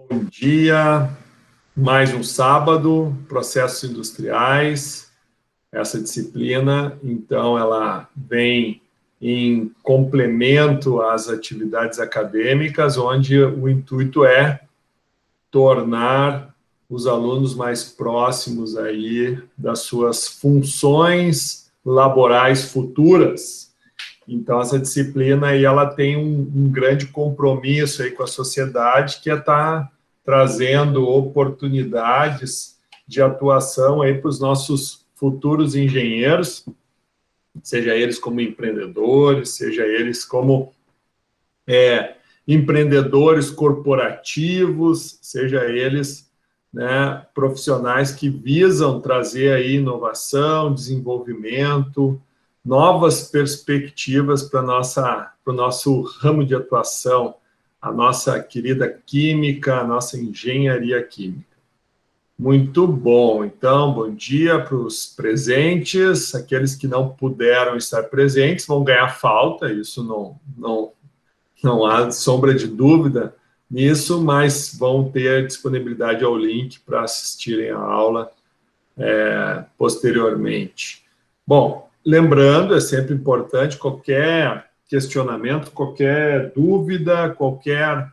Bom dia, mais um sábado, processos industriais. Essa disciplina, então, ela vem em complemento às atividades acadêmicas, onde o intuito é tornar os alunos mais próximos aí das suas funções laborais futuras. Então, essa disciplina aí, ela tem um grande compromisso aí com a sociedade, que é estar trazendo oportunidades de atuação aí para os nossos futuros engenheiros, seja eles como empreendedores, seja eles como empreendedores corporativos, seja eles, né, profissionais que visam trazer aí inovação, desenvolvimento, novas perspectivas para o nosso ramo de atuação, a nossa querida química, a nossa engenharia química. Muito bom. Então, bom dia para os presentes. Aqueles que não puderam estar presentes vão ganhar falta, isso não há sombra de dúvida nisso, mas vão ter disponibilidade ao link para assistirem a aula posteriormente. Bom, lembrando, é sempre importante, qualquer questionamento, qualquer dúvida, qualquer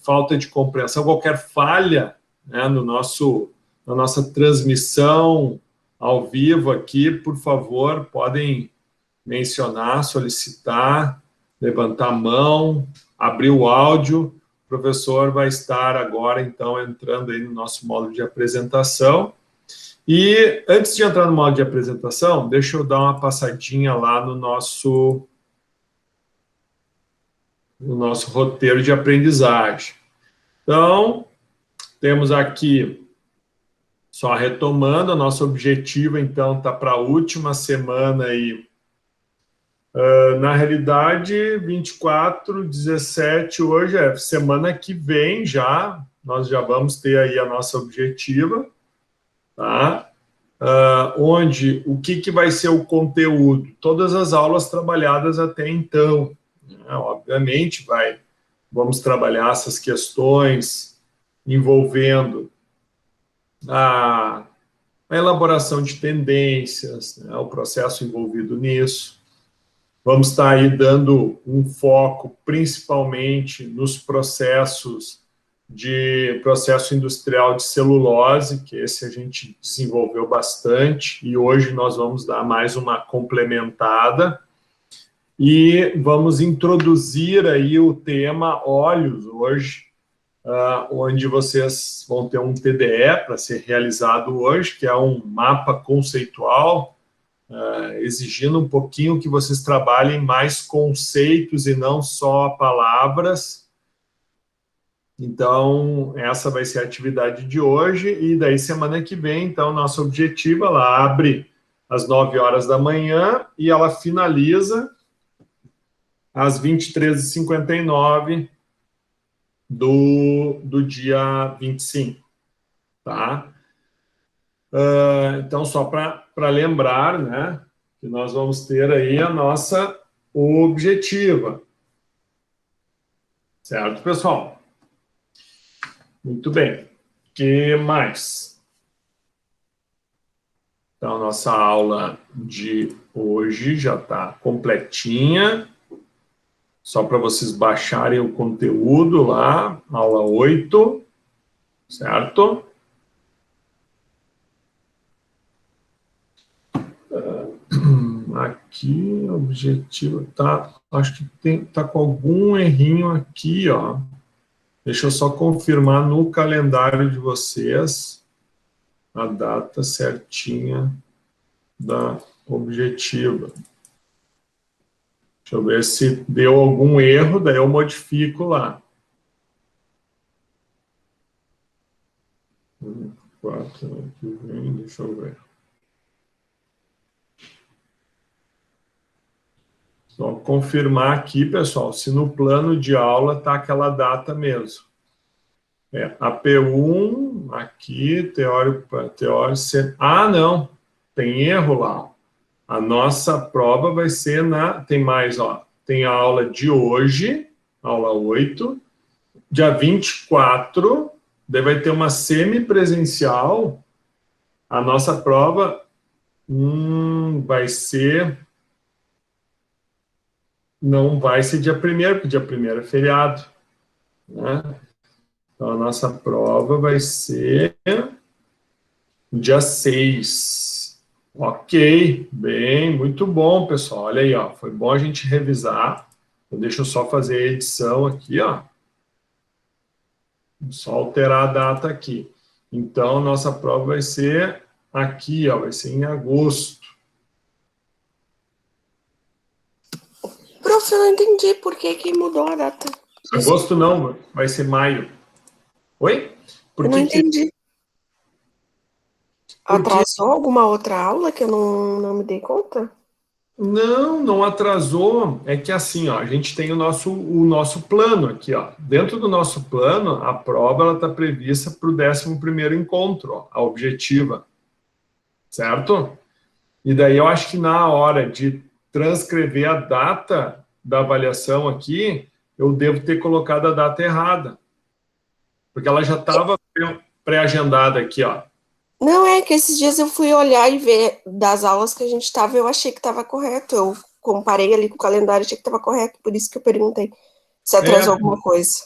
falta de compreensão, qualquer falha na nossa transmissão ao vivo aqui, por favor, podem mencionar, solicitar, levantar a mão, abrir o áudio. O professor vai estar agora, então, entrando aí no nosso módulo de apresentação. E antes de entrar no módulo de apresentação, deixa eu dar uma passadinha lá no nosso roteiro de aprendizagem. Então, temos aqui, só retomando, o nosso objetivo, então, está para a última semana aí. Na realidade, 24, 17, hoje é semana que vem já, nós já vamos ter aí a nossa objetiva, tá? Onde, o que vai ser o conteúdo? Todas as aulas trabalhadas até então, né? Obviamente, vamos trabalhar essas questões envolvendo a elaboração de tendências, né? O processo envolvido nisso. Vamos estar aí dando um foco principalmente nos processo industrial de celulose, que esse a gente desenvolveu bastante, e hoje nós vamos dar mais uma complementada, e vamos introduzir aí o tema óleos hoje, onde vocês vão ter um TDE para ser realizado hoje, que é um mapa conceitual, exigindo um pouquinho que vocês trabalhem mais conceitos e não só palavras. Então, essa vai ser a atividade de hoje, e daí semana que vem, então, nosso objetivo, ela abre às 9 horas da manhã e ela finaliza às 23h59 do dia 25, tá? Então, só para lembrar, né, que nós vamos ter aí a nossa objetiva. Certo, pessoal? Muito bem. O que mais? Então, a nossa aula de hoje já está completinha. Só para vocês baixarem o conteúdo lá, aula 8, certo? Aqui, o objetivo tá, acho que tá com algum errinho aqui, ó. Deixa eu só confirmar no calendário de vocês a data certinha da objetiva. Deixa eu ver se deu algum erro, daí eu modifico lá. 4 que vem, deixa eu ver. Só confirmar aqui, pessoal, se no plano de aula está aquela data mesmo. A P1, aqui, teórico. Ah, não, tem erro lá. A nossa prova vai ser tem mais, ó. Tem a aula de hoje, aula 8, dia 24, daí vai ter uma semipresencial. A nossa prova vai ser... Não vai ser dia 1º, porque dia 1º é feriado, né? Então, a nossa prova vai ser dia 6. Ok, bem, muito bom, pessoal. Olha aí, ó, foi bom a gente revisar. Então, deixa eu só fazer a edição aqui, ó. Só alterar a data aqui. Então, nossa prova vai ser aqui, ó, vai ser em agosto. Prof, eu não entendi por que mudou a data. Agosto não, vai ser maio. Oi? Por eu não que entendi. Porque Atrasou alguma outra aula que eu não me dei conta? não atrasou. É que assim, ó, a gente tem o nosso plano aqui, ó. Dentro do nosso plano, a prova ela está prevista para o 11º encontro, ó, a objetiva, certo? E daí eu acho que na hora de transcrever a data da avaliação aqui, eu devo ter colocado a data errada, porque ela já estava pré-agendada aqui, ó. Não, é que esses dias eu fui olhar e ver das aulas que a gente estava, eu achei que estava correto. Eu comparei ali com o calendário, achei que estava correto, por isso que eu perguntei se atrasou alguma coisa.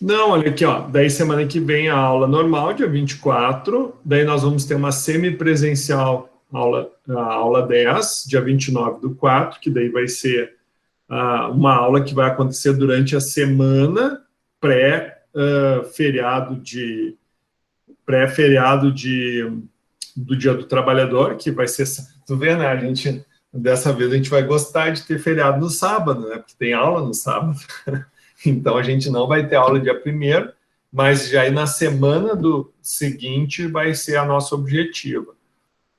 Não, olha aqui, ó. Daí semana que vem a aula normal, dia 24. Daí nós vamos ter uma semipresencial, a aula 10, dia 29/4, que daí vai ser uma aula que vai acontecer durante a semana pré-feriado do Dia do Trabalhador, que vai ser... Tu vê, né? Dessa vez a gente vai gostar de ter feriado no sábado, né? Porque tem aula no sábado. Então, a gente não vai ter aula dia 1º, mas já aí na semana do seguinte vai ser a nossa objetiva,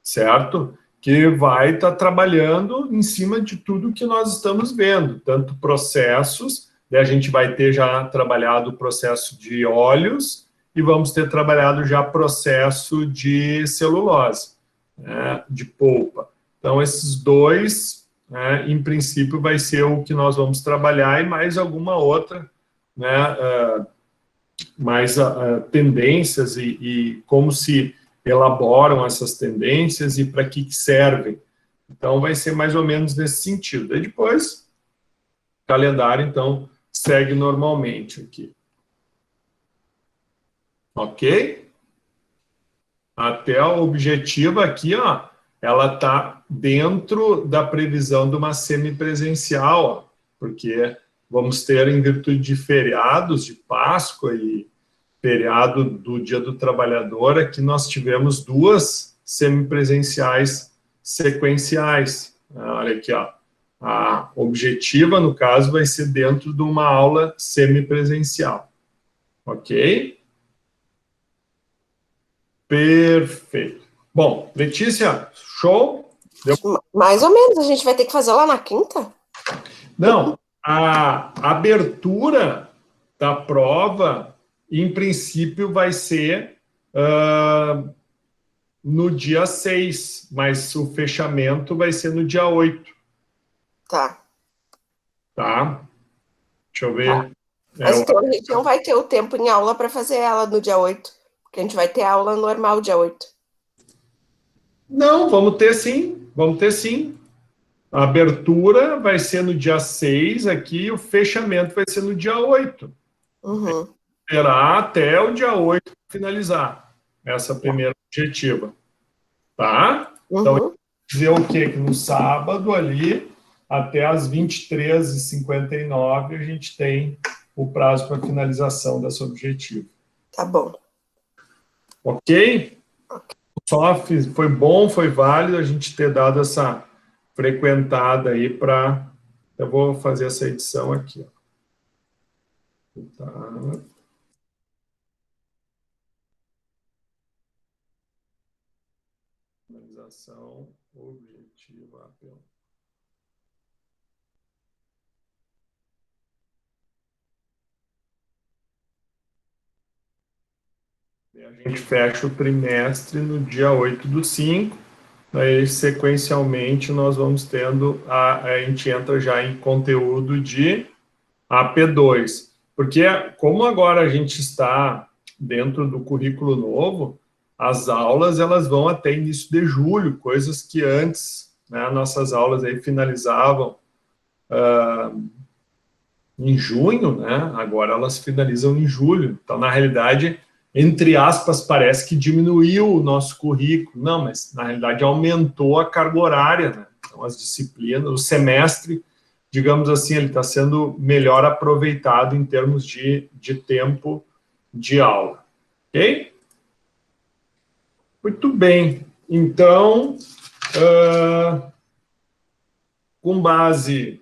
certo? Que vai estar trabalhando em cima de tudo que nós estamos vendo, tanto processos, né, a gente vai ter já trabalhado o processo de óleos e vamos ter trabalhado já processo de celulose, né, de polpa. Então, esses dois, né, em princípio, vai ser o que nós vamos trabalhar e mais alguma outra, né, mais tendências e como se elaboram essas tendências e para que servem. Então, vai ser mais ou menos nesse sentido. E depois, o calendário, então, segue normalmente aqui. Ok? Até a objetiva aqui, ó, ela está dentro da previsão de uma semipresencial, ó, porque vamos ter, em virtude de feriados de Páscoa e feriado do Dia do Trabalhador, aqui nós tivemos 2 semipresenciais sequenciais. Olha aqui, ó. A objetiva, no caso, vai ser dentro de uma aula semipresencial. Ok? Perfeito. Bom, Letícia, show? Mais ou menos, a gente vai ter que fazer lá na quinta? Não, a abertura da prova, em princípio, vai ser no dia 6, mas o fechamento vai ser no dia 8. Tá. Tá? Deixa eu ver. Mas então a gente não vai ter o tempo em aula para fazer ela no dia 8, porque a gente vai ter aula normal dia 8. Não, vamos ter sim. Vamos ter sim. A abertura vai ser no dia 6 aqui, o fechamento vai ser no dia 8. Uhum. Esperar até o dia 8 para finalizar essa primeira objetiva. Tá? Então, dizer o quê? Que no sábado ali, até às 23h59, a gente tem o prazo para finalização dessa objetiva. Tá bom. Ok? Só foi bom, foi válido a gente ter dado essa frequentada aí para... Eu vou fazer essa edição aqui. Ó. Tá. Finalização objetiva. A gente fecha o trimestre no dia 8/5, aí sequencialmente nós vamos tendo, a gente entra já em conteúdo de AP2. Porque como agora a gente está dentro do currículo novo, as aulas elas vão até início de julho, coisas que antes, né, nossas aulas aí finalizavam em junho, né? Agora elas finalizam em julho. Então, na realidade, entre aspas, parece que diminuiu o nosso currículo. Não, mas na realidade aumentou a carga horária, né? Então, as disciplinas, o semestre, digamos assim, ele está sendo melhor aproveitado em termos de tempo de aula. Ok? Muito bem. Então, com base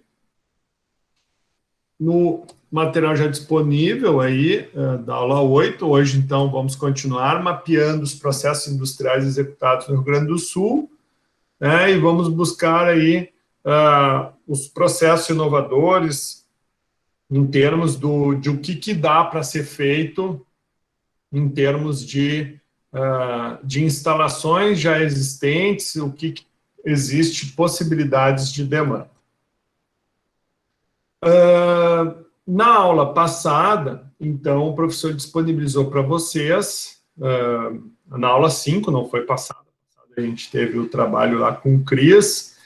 no material já disponível aí, da aula 8, hoje, então, vamos continuar mapeando os processos industriais executados no Rio Grande do Sul, né, e vamos buscar aí os processos inovadores em termos de o que dá para ser feito em termos de instalações já existentes, o que existe possibilidades de demanda. Na aula passada, então, o professor disponibilizou para vocês, na aula 5, não foi passada, a gente teve o trabalho lá com o Cris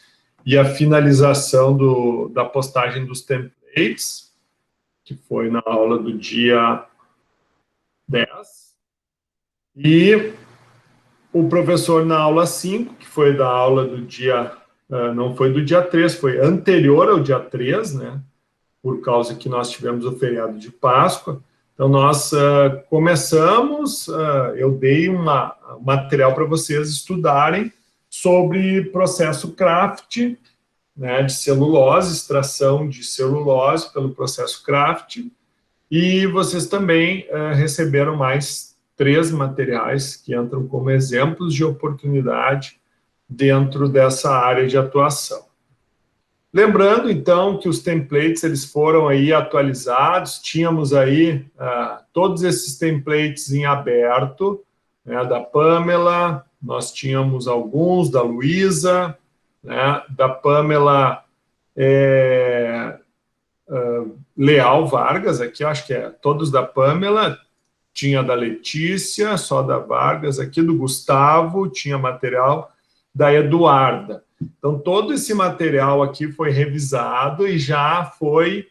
e a finalização da postagem dos templates, que foi na aula do dia 10. E o professor, na aula 5, que foi da aula do dia, não foi do dia 3, foi anterior ao dia 3, né? Por causa que nós tivemos o feriado de Páscoa. Então, nós começamos, eu dei um material para vocês estudarem sobre processo Craft, né, de celulose, extração de celulose pelo processo Craft, e vocês também receberam mais 3 materiais que entram como exemplos de oportunidade dentro dessa área de atuação. Lembrando, então, que os templates eles foram aí atualizados, tínhamos aí todos esses templates em aberto, né, da Pamela, nós tínhamos alguns, da Luísa, né, da Pamela Leal Vargas, aqui eu acho que é todos da Pamela, tinha da Letícia, só da Vargas, aqui do Gustavo, tinha material da Eduarda. Então, todo esse material aqui foi revisado e já foi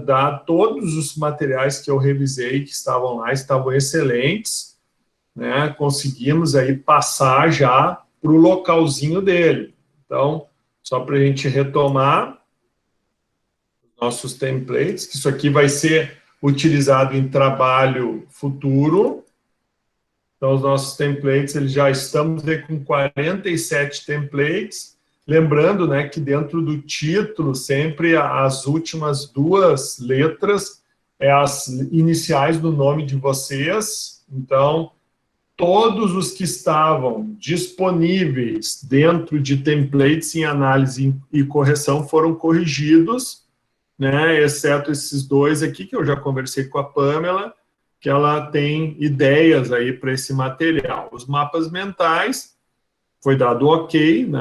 dado, todos os materiais que eu revisei, que estavam lá, estavam excelentes, né? Conseguimos aí passar já para o localzinho dele. Então, só para a gente retomar nossos templates, que isso aqui vai ser utilizado em trabalho futuro. Então, os nossos templates, eles já estamos aí com 47 templates. Lembrando, né, que dentro do título, sempre as últimas 2 letras é as iniciais do nome de vocês. Então, todos os que estavam disponíveis dentro de templates em análise e correção foram corrigidos, né, exceto esses 2 aqui, que eu já conversei com a Pamela, que ela tem ideias aí para esse material. Os mapas mentais, foi dado ok, né?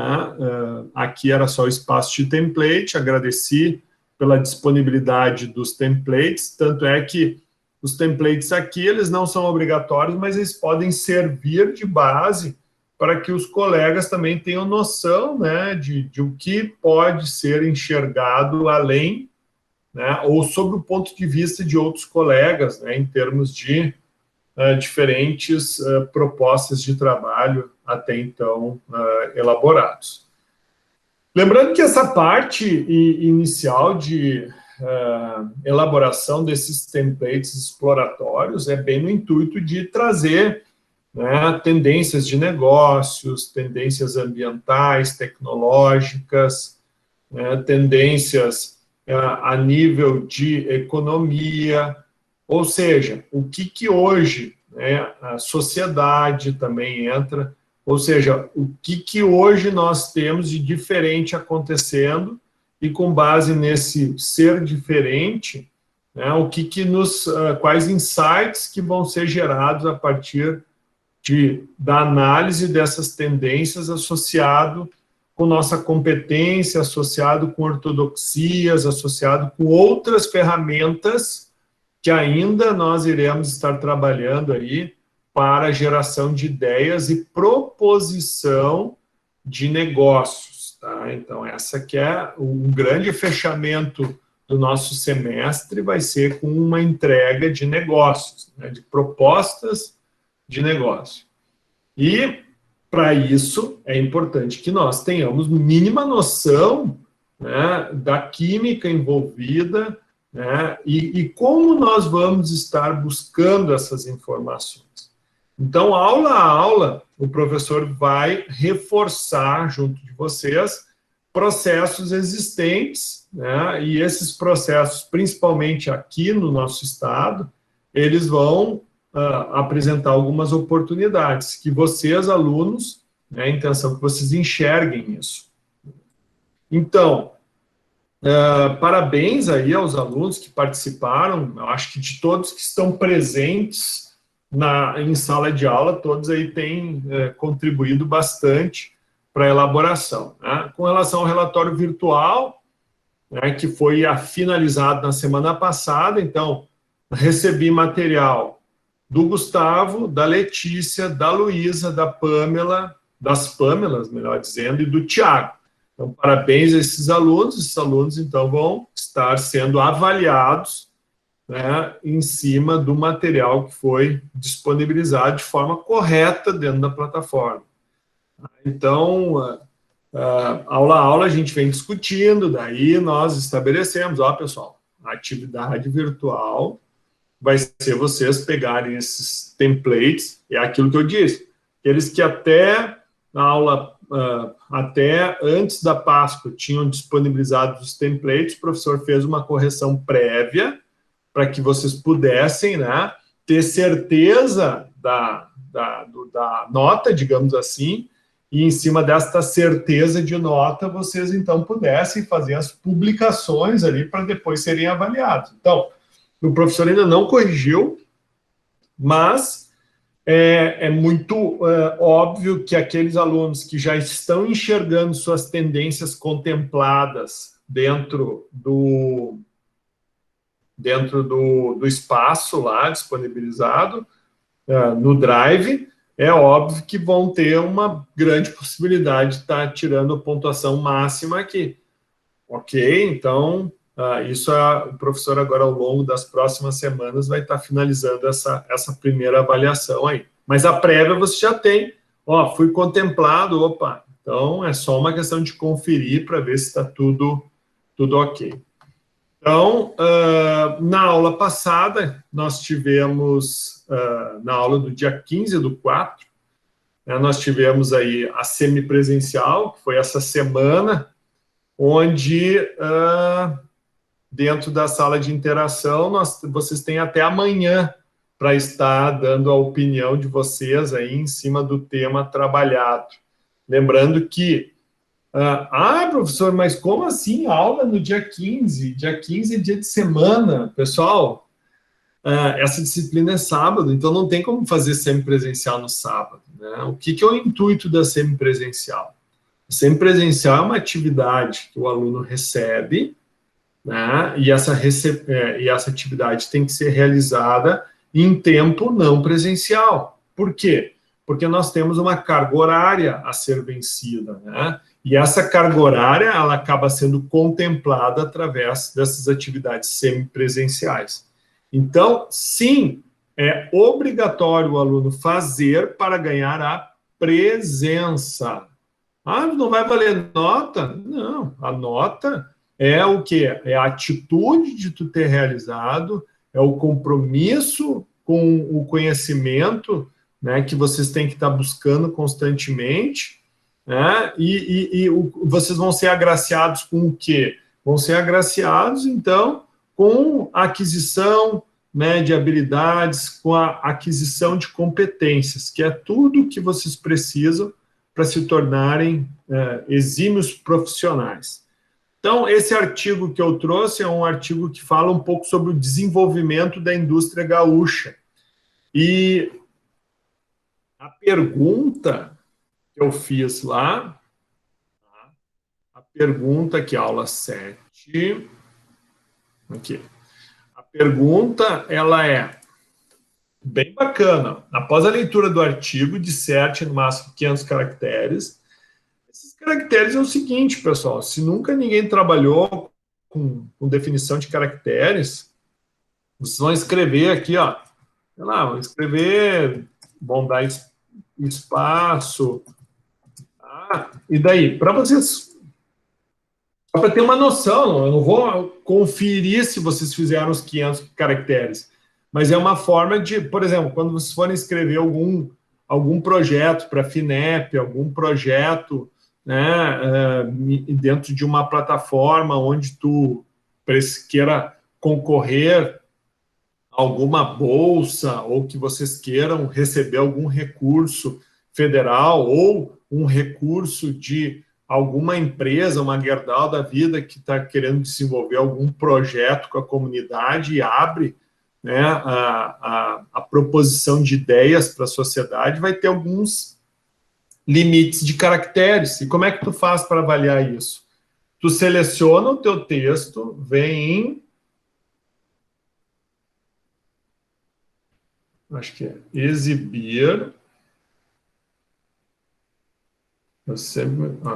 Aqui era só o espaço de template, agradeci pela disponibilidade dos templates, tanto é que os templates aqui, eles não são obrigatórios, mas eles podem servir de base para que os colegas também tenham noção, né, de o que pode ser enxergado além, né, ou sob o ponto de vista de outros colegas, né, em termos de diferentes propostas de trabalho até então elaborados. Lembrando que essa parte inicial de elaboração desses templates exploratórios é bem no intuito de trazer, né, tendências de negócios, tendências ambientais, tecnológicas, né, tendências a nível de economia, ou seja, o que hoje, né, a sociedade também entra, ou seja, o que hoje nós temos de diferente acontecendo e com base nesse ser diferente, né, quais insights que vão ser gerados a partir da análise dessas tendências associado com nossa competência, associado com ortodoxias, associado com outras ferramentas que ainda nós iremos estar trabalhando aí para a geração de ideias e proposição de negócios, tá? Então, essa que é um grande fechamento do nosso semestre, vai ser com uma entrega de negócios, né, de propostas de negócio. E, para isso, é importante que nós tenhamos mínima noção, né, da química envolvida, né, e como nós vamos estar buscando essas informações. Então, aula a aula, o professor vai reforçar junto de vocês processos existentes, né, e esses processos, principalmente aqui no nosso estado, eles vão apresentar algumas oportunidades que vocês, alunos, né, a intenção é que vocês enxerguem isso. Então, parabéns aí aos alunos que participaram, eu acho que de todos que estão presentes em sala de aula, todos aí têm contribuído bastante para a elaboração, né? Com relação ao relatório virtual, né, que foi finalizado na semana passada, então, recebi material do Gustavo, da Letícia, da Luísa, da Pâmela, das Pâmelas, melhor dizendo, e do Tiago. Então, parabéns a esses alunos, então, vão estar sendo avaliados, né, em cima do material que foi disponibilizado de forma correta dentro da plataforma. Então, aula a aula a gente vem discutindo, daí nós estabelecemos, pessoal, a atividade virtual vai ser vocês pegarem esses templates, é aquilo que eu disse, aqueles que até na aula, até antes da Páscoa, tinham disponibilizado os templates, o professor fez uma correção prévia para que vocês pudessem, né, ter certeza da nota, digamos assim, e em cima desta certeza de nota, vocês então pudessem fazer as publicações ali para depois serem avaliados. Então, o professor ainda não corrigiu, mas é muito óbvio que aqueles alunos que já estão enxergando suas tendências contempladas dentro do espaço lá disponibilizado no Drive, é óbvio que vão ter uma grande possibilidade de estar tirando a pontuação máxima aqui. Ok? Então, isso o professor agora, ao longo das próximas semanas, vai estar finalizando essa primeira avaliação aí. Mas a prévia você já tem, fui contemplado, então é só uma questão de conferir para ver se está tudo ok. Então, na aula passada, nós tivemos, na aula do dia 15/4, nós tivemos aí a semipresencial, que foi essa semana, onde, dentro da sala de interação, vocês têm até amanhã para estar dando a opinião de vocês aí em cima do tema trabalhado. Lembrando que professor, mas como assim aula no dia 15? Dia 15 é dia de semana. Pessoal, essa disciplina é sábado, então não tem como fazer semipresencial no sábado, né? O que é o intuito da semipresencial? A semipresencial é uma atividade que o aluno recebe, né? E essa atividade tem que ser realizada em tempo não presencial. Por quê? Porque nós temos uma carga horária a ser vencida, né? E essa carga horária, ela acaba sendo contemplada através dessas atividades semipresenciais. Então, sim, é obrigatório o aluno fazer para ganhar a presença. Não vai valer nota? Não, a nota é o quê? É a atitude de tu ter realizado, é o compromisso com o conhecimento, né, que vocês têm que estar buscando constantemente, né, e vocês vão ser agraciados com o quê? Vão ser agraciados, então, com a aquisição, né, de habilidades, com a aquisição de competências, que é tudo que vocês precisam para se tornarem exímios profissionais. Então, esse artigo que eu trouxe é um artigo que fala um pouco sobre o desenvolvimento da indústria gaúcha. E a pergunta que eu fiz lá, a pergunta que aula 7, aqui, a pergunta, ela é bem bacana. Após a leitura do artigo, disserte no máximo 500 caracteres. Esses caracteres é o seguinte, pessoal, se nunca ninguém trabalhou com definição de caracteres, vocês vão escrever aqui, ó, sei lá, vão escrever, vão dar espaço, tá? E daí, para vocês, só para ter uma noção, eu não vou conferir se vocês fizeram os 500 caracteres, mas é uma forma de, por exemplo, quando vocês forem escrever algum projeto para a FINEP, algum projeto, né, dentro de uma plataforma onde tu queira concorrer a alguma bolsa ou que vocês queiram receber algum recurso federal ou um recurso de alguma empresa, uma Gerdau da vida que está querendo desenvolver algum projeto com a comunidade e abre, né, a proposição de ideias para a sociedade, vai ter alguns limites de caracteres. E como é que tu faz para avaliar isso? Tu seleciona o teu texto, vem em... acho que é exibir...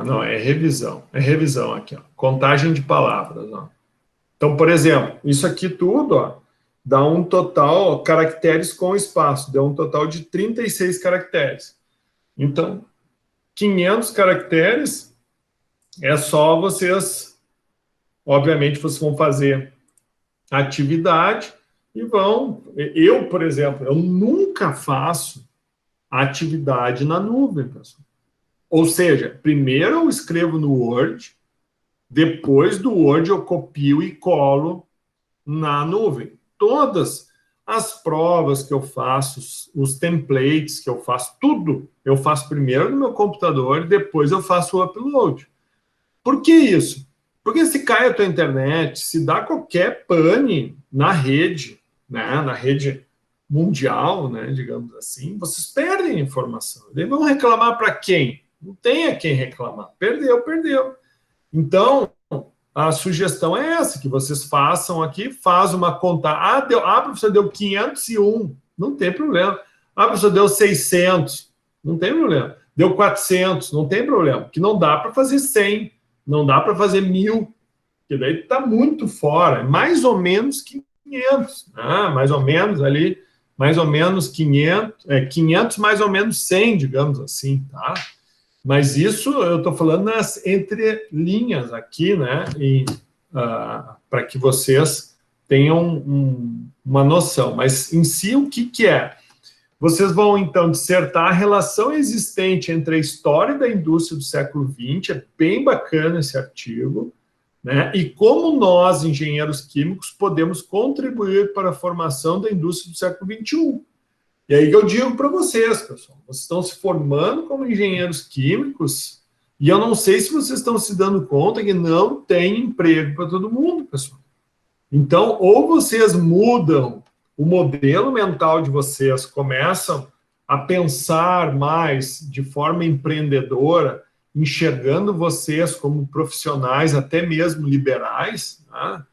não, é revisão. É revisão aqui, ó. Contagem de palavras, ó. Então, por exemplo, isso aqui tudo, ó, dá um total, ó, caracteres com espaço, dá um total de 36 caracteres. Então, 500 caracteres é só vocês, obviamente, vocês vão fazer atividade e vão... Eu, por exemplo, eu nunca faço atividade na nuvem, pessoal. Ou seja, primeiro eu escrevo no Word, depois do Word eu copio e colo na nuvem. Todas as provas que eu faço, os templates que eu faço, tudo eu faço primeiro no meu computador e depois eu faço o upload. Por que isso? Porque se cai a tua internet, se dá qualquer pane na rede, né, na rede mundial, né, digamos assim, vocês perdem a informação. Eles vão reclamar para quem? Não tem a quem reclamar. Perdeu, perdeu. Então, a sugestão é essa, que vocês façam aqui, faz uma conta. A professora deu 501, não tem problema. A professora deu 600, não tem problema. Deu 400, não tem problema. Que não dá para fazer 100, não dá para fazer 1000, que daí está muito fora. Mais ou menos 500, mais ou menos ali, mais ou menos 500, 500 mais ou menos 100, digamos assim, tá? Mas isso eu estou falando nas entrelinhas aqui, né? Para que vocês tenham uma noção. Mas em si, o que é? Vocês vão, então, dissertar a relação existente entre a história da indústria do século XX, é bem bacana esse artigo, né? E como nós, engenheiros químicos, podemos contribuir para a formação da indústria do século XXI. E aí eu digo para vocês, pessoal, vocês estão se formando como engenheiros químicos e eu não sei se vocês estão se dando conta que não tem emprego para todo mundo, pessoal. Então, ou vocês mudam o modelo mental de vocês, começam a pensar mais de forma empreendedora, enxergando vocês como profissionais, até mesmo liberais, né?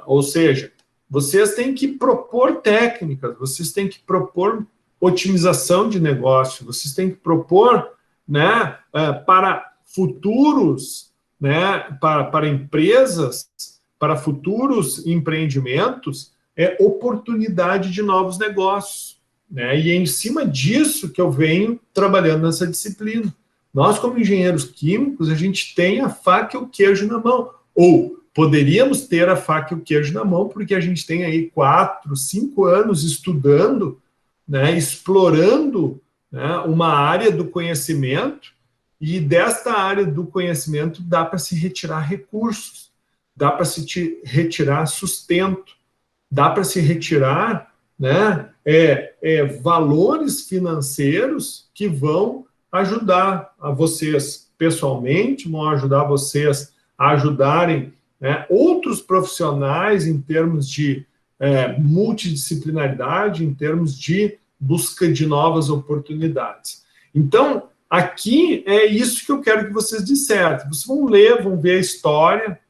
Ou seja, vocês têm que propor técnicas, vocês têm que propor otimização de negócio, vocês têm que propor, né, para futuros, né, para empresas, para futuros empreendimentos, oportunidade de novos negócios, né? E é em cima disso que eu venho trabalhando nessa disciplina. Nós, como engenheiros químicos, a gente tem a faca e o queijo na mão, ou poderíamos ter a faca e o queijo na mão, porque a gente tem aí 4, 5 anos estudando, né, explorando, né, uma área do conhecimento, e desta área do conhecimento dá para se retirar recursos, dá para se retirar sustento, dá para se retirar, né, valores financeiros que vão ajudar a vocês pessoalmente, vão ajudar vocês a ajudarem, né, outros profissionais em termos de multidisciplinaridade, em termos de busca de novas oportunidades. Então, aqui é isso que eu quero que vocês dissertem. Vocês vão ler, vão ver a história,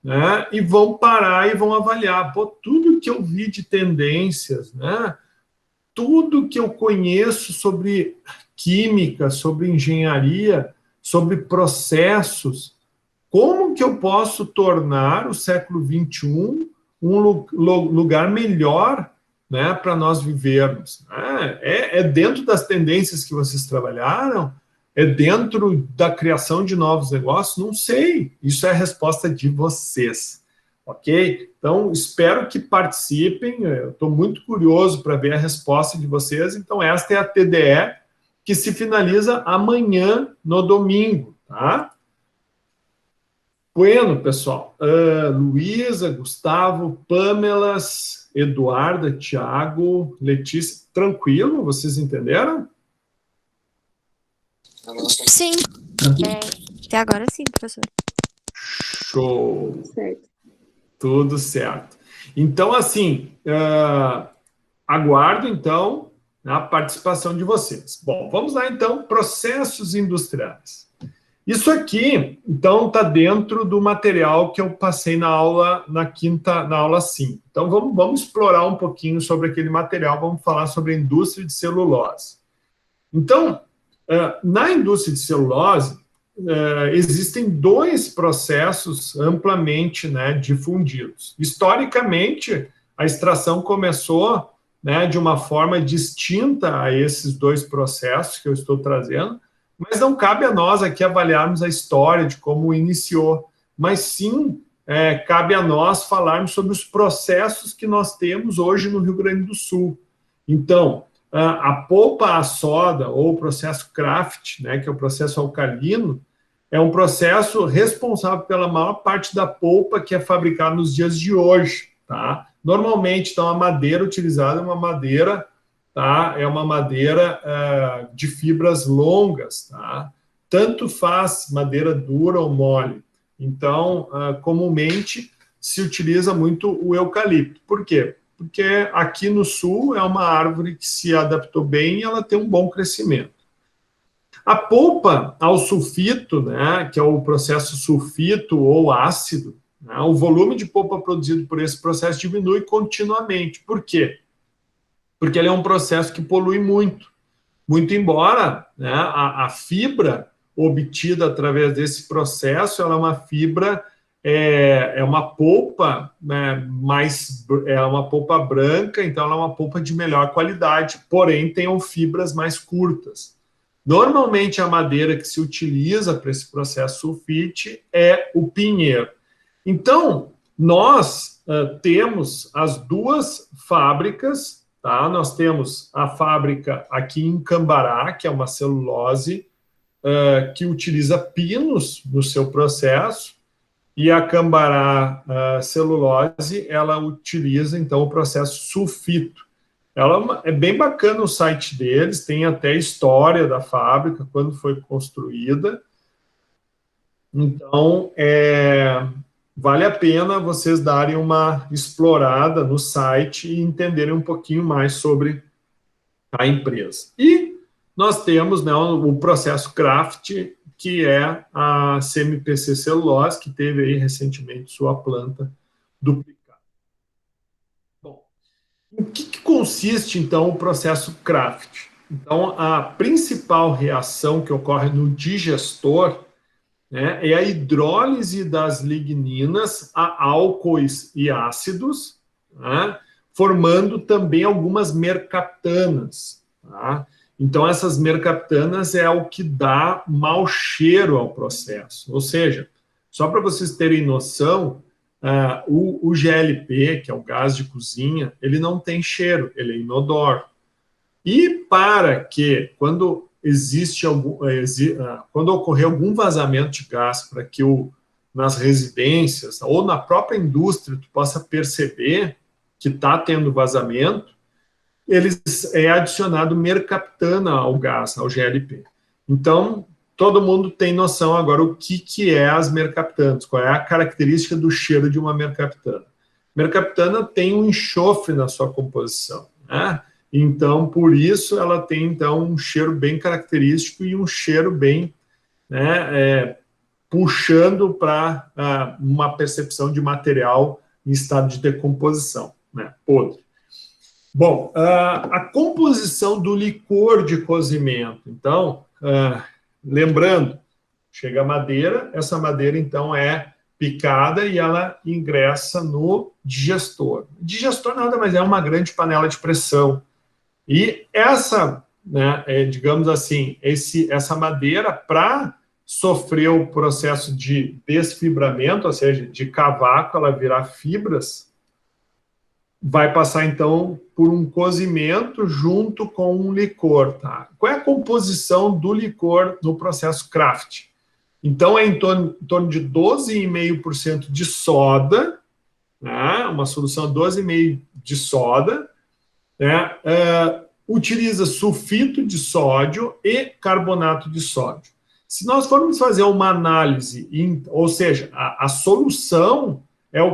né, e vão parar e vão avaliar. Pô, tudo que eu vi de tendências, né, tudo que eu conheço sobre química, sobre engenharia, sobre processos, como que eu posso tornar o século XXI um lugar melhor, né, para nós vivermos? É dentro das tendências que vocês trabalharam? É dentro da criação de novos negócios? Não sei. Isso é a resposta de vocês. Ok? Então, espero que participem. Eu estou muito curioso para ver a resposta de vocês. Então, esta é a TDE que se finaliza amanhã, no domingo. Tá? Bueno, pessoal. Luísa, Gustavo, Pâmelas, Eduarda, Tiago, Letícia. Tranquilo? Vocês entenderam? Sim. Até agora sim, professor. Show. Certo. Tudo certo. Então, assim, aguardo, então, a participação de vocês. Bom, vamos lá, então, processos industriais. Isso aqui, então, está dentro do material que eu passei na aula, na aula 5. Então, vamos explorar um pouquinho sobre aquele material, vamos falar sobre a indústria de celulose. Então, na indústria de celulose, existem dois processos amplamente, né, difundidos. Historicamente, a extração começou, né, de uma forma distinta a esses dois processos que eu estou trazendo, mas não cabe a nós aqui avaliarmos a história de como iniciou, mas sim cabe a nós falarmos sobre os processos que nós temos hoje no Rio Grande do Sul. Então, a polpa à soda, ou o processo Kraft, né, que é o processo alcalino, é um processo responsável pela maior parte da polpa que é fabricada nos dias de hoje. Tá? Normalmente, então, a madeira utilizada é uma madeira, tá? É uma madeira de fibras longas. Tá? Tanto faz madeira dura ou mole. Então, comumente, se utiliza muito o eucalipto. Por quê? Porque aqui no sul é uma árvore que se adaptou bem e ela tem um bom crescimento. A polpa ao sulfito, né, que é o processo sulfito ou ácido, né, o volume de polpa produzido por esse processo diminui continuamente. Por quê? Porque ele é um processo que polui muito. Muito embora, né, a fibra obtida através desse processo ela é uma fibra, é uma polpa, né, é uma polpa branca, então ela é uma polpa de melhor qualidade, porém tem fibras mais curtas. Normalmente a madeira que se utiliza para esse processo sulfite é o pinheiro. Então, nós temos as duas fábricas, tá? Nós temos a fábrica aqui em Cambará, que é uma celulose que utiliza pinos no seu processo, e a Cambará celulose, ela utiliza, então, o processo sulfito. Ela é bem bacana o site deles, tem até história da fábrica, quando foi construída. Então, vale a pena vocês darem uma explorada no site e entenderem um pouquinho mais sobre a empresa. E nós temos, né, o processo Kraft, que é a CMPC Celulose, que teve aí recentemente sua planta duplicada. Bom, em que consiste, então, o processo Kraft? Então, a principal reação que ocorre no digestor, né, é a hidrólise das ligninas a álcoois e ácidos, né, formando também algumas mercaptanas. Tá? Então, essas mercaptanas é o que dá mau cheiro ao processo. Ou seja, só para vocês terem noção, o GLP, que é o gás de cozinha, ele não tem cheiro, ele é inodoro. E para que, quando quando ocorrer algum vazamento de gás, para que nas residências ou na própria indústria tu possa perceber que está tendo vazamento, é adicionado mercaptana ao gás, ao GLP. Então, todo mundo tem noção agora o que é as mercaptanas, qual é a característica do cheiro de uma mercaptana. Mercaptana tem um enxofre na sua composição, né? Então, por isso, ela tem, então, um cheiro bem característico e um cheiro bem, né, puxando para uma percepção de material em estado de decomposição, né, podre. Bom, a composição do licor de cozimento. Então, lembrando, chega a madeira, essa madeira, então, é picada e ela ingressa no digestor. Digestor nada mais é uma grande panela de pressão. E essa, né, digamos assim, essa madeira, para sofrer o processo de desfibramento, ou seja, de cavaco, ela virar fibras, vai passar, então, por um cozimento junto com um licor. Tá? Qual é a composição do licor no processo craft? Então, é em torno de 12,5% de soda, né? Uma solução 12,5% de soda, né? Utiliza sulfito de sódio e carbonato de sódio. Se nós formos fazer uma análise, ou seja, a solução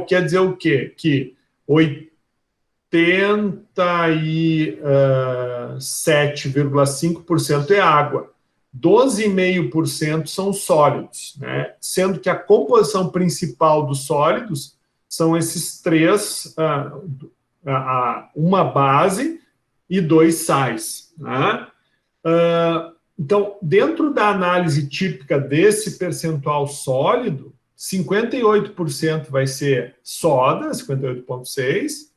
quer dizer o quê? Que 87,5% é água, 12,5% são sólidos, né? Sendo que a composição principal dos sólidos são esses três, uma base e 2 sais. Né? Então, dentro da análise típica desse percentual sólido, 58% vai ser soda, 58,6%,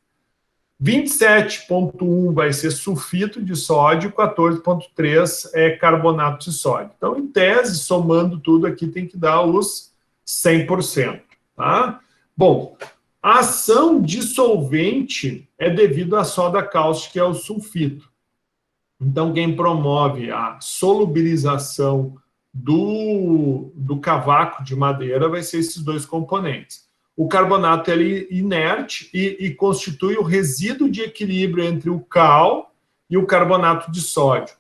27,1% vai ser sulfito de sódio, 14,3% é carbonato de sódio. Então, em tese, somando tudo aqui, tem que dar os 100%. Tá? Bom, a ação dissolvente é devido à soda cáustica, que é o sulfito. Então, quem promove a solubilização do cavaco de madeira vai ser esses dois componentes. O carbonato é inerte e constitui o resíduo de equilíbrio entre o cal e o carbonato de sódio.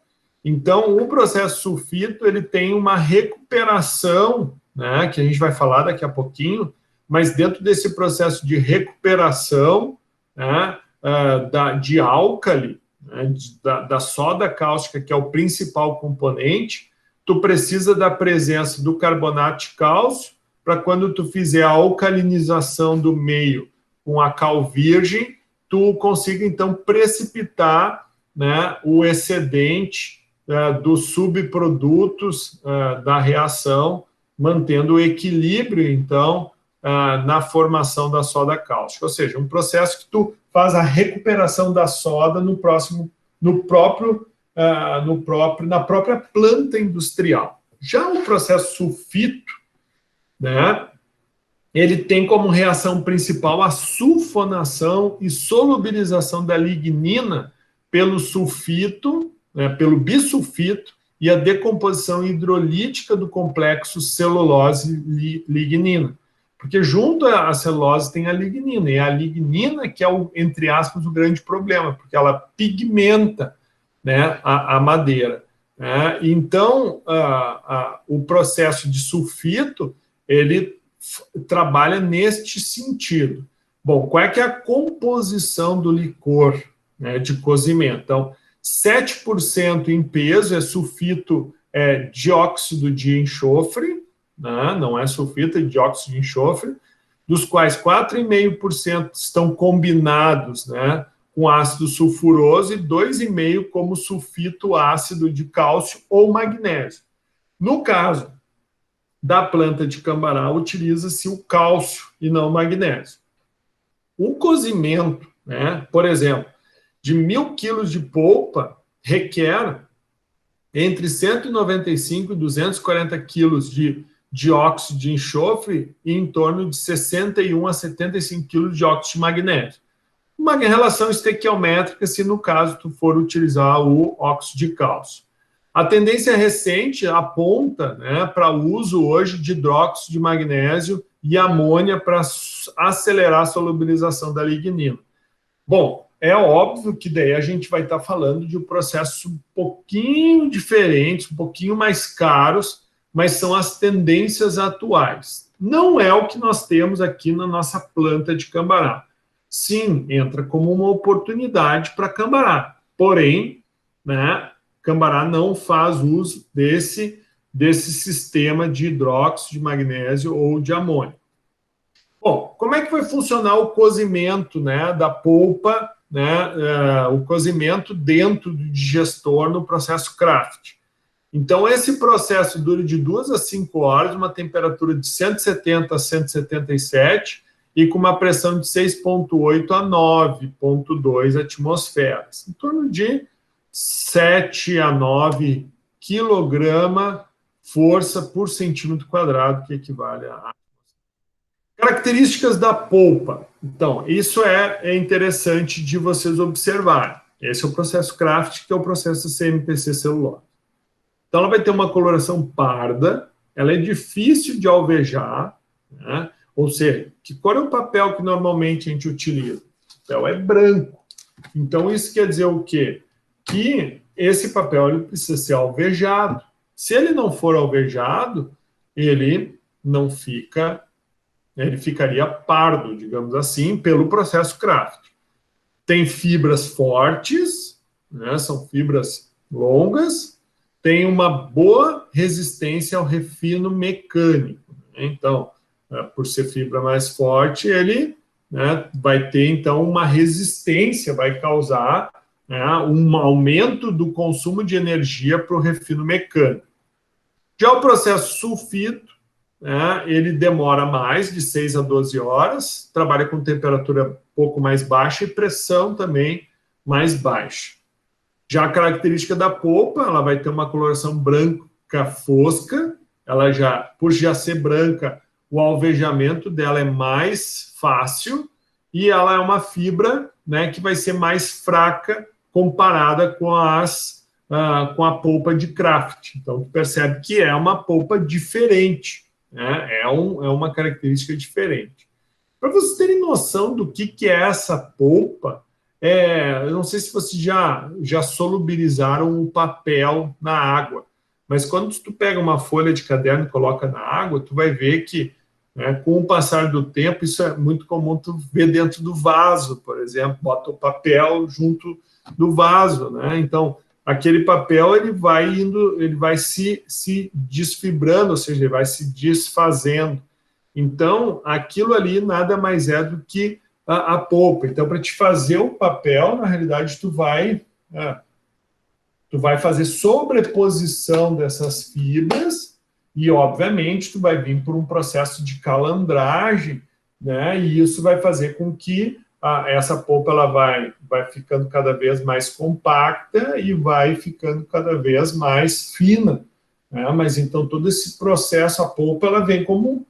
Então, o processo sulfito ele tem uma recuperação, né, que a gente vai falar daqui a pouquinho, mas dentro desse processo de recuperação, né, de álcali, né, da soda cáustica, que é o principal componente, tu precisa da presença do carbonato de cálcio para quando tu fizer a alcalinização do meio com a cal virgem, tu consiga, então, precipitar, né, o excedente dos subprodutos da reação, mantendo o equilíbrio, então, na formação da soda cáustica. Ou seja, um processo que tu faz a recuperação da soda na própria planta industrial. Já o processo sulfito, né, ele tem como reação principal a sulfonação e solubilização da lignina pelo sulfito, né, pelo bisulfito, e a decomposição hidrolítica do complexo celulose-lignina. Porque junto à celulose tem a lignina, e a lignina que é, entre aspas, o grande problema, porque ela pigmenta, né, a madeira. Né? Então, o processo de sulfito, ele trabalha neste sentido. Bom, qual é que é a composição do licor, né, de cozimento? Então, 7% em peso é sulfito, dióxido de enxofre, né, não é sulfito, é dióxido de enxofre, dos quais 4,5% estão combinados, né, com ácido sulfuroso e 2,5% como sulfito ácido de cálcio ou magnésio. No caso da planta de Cambará, utiliza-se o cálcio e não o magnésio. O cozimento, né, por exemplo, de 1.000 quilos de polpa requer entre 195 e 240 quilos de dióxido de enxofre e em torno de 61 a 75 quilos de dióxido de magnésio. Uma relação estequiométrica se, no caso, tu for utilizar o óxido de cálcio. A tendência recente aponta, né, para o uso hoje de hidróxido de magnésio e amônia para acelerar a solubilização da lignina. Bom, é óbvio que daí a gente vai estar falando de um processo um pouquinho diferente, um pouquinho mais caros, mas são as tendências atuais. Não é o que nós temos aqui na nossa planta de Cambará. Sim, entra como uma oportunidade para Cambará. Porém, né, Cambará não faz uso desse desse sistema de hidróxido de magnésio ou de amônio. Bom, como é que vai funcionar o cozimento, né, da polpa, né, o cozimento dentro do digestor no processo Craft? Então, esse processo dura de 2 a 5 horas, uma temperatura de 170 a 177 e com uma pressão de 6,8 a 9,2 atmosferas, em torno de 7 a 9 quilograma força por centímetro quadrado, que equivale a... Características da polpa. Então, isso é interessante de vocês observarem. Esse é o processo Craft, que é o processo CMPC celulose. Então, ela vai ter uma coloração parda, ela é difícil de alvejar, né? Ou seja, que cor é o papel que normalmente a gente utiliza? O papel é branco. Então, isso quer dizer o quê? Que esse papel ele precisa ser alvejado. Se ele não for alvejado, ele não fica, ele ficaria pardo, digamos assim, pelo processo Craft. Tem fibras fortes, né? São fibras longas, tem uma boa resistência ao refino mecânico. Né? Então, por ser fibra mais forte, ele, né, vai ter, então, uma resistência, vai causar, né, um aumento do consumo de energia para o refino mecânico. Já o processo sulfito, né, ele demora mais, de 6 a 12 horas, trabalha com temperatura um pouco mais baixa e pressão também mais baixa. Já a característica da polpa, ela vai ter uma coloração branca fosca, ela já, por já ser branca, o alvejamento dela é mais fácil e ela é uma fibra, né, que vai ser mais fraca comparada com a polpa de Craft. Então, tu percebe que é uma polpa diferente, né? É uma característica diferente. Para vocês terem noção do que é essa polpa, eu não sei se vocês já solubilizaram o papel na água, mas quando tu pega uma folha de caderno e coloca na água, tu vai ver que, né, com o passar do tempo, isso é muito comum tu ver dentro do vaso, por exemplo, bota o papel junto do vaso, né? Então, aquele papel ele vai se desfibrando, ou seja, ele vai se desfazendo. Então, aquilo ali nada mais é do que a polpa. Então, para te fazer o papel, na realidade, tu vai fazer sobreposição dessas fibras e, obviamente, tu vai vir por um processo de calandragem, né? E isso vai fazer com que essa polpa ela vai ficando cada vez mais compacta e vai ficando cada vez mais fina, né? Mas, então, todo esse processo, a polpa, ela vem como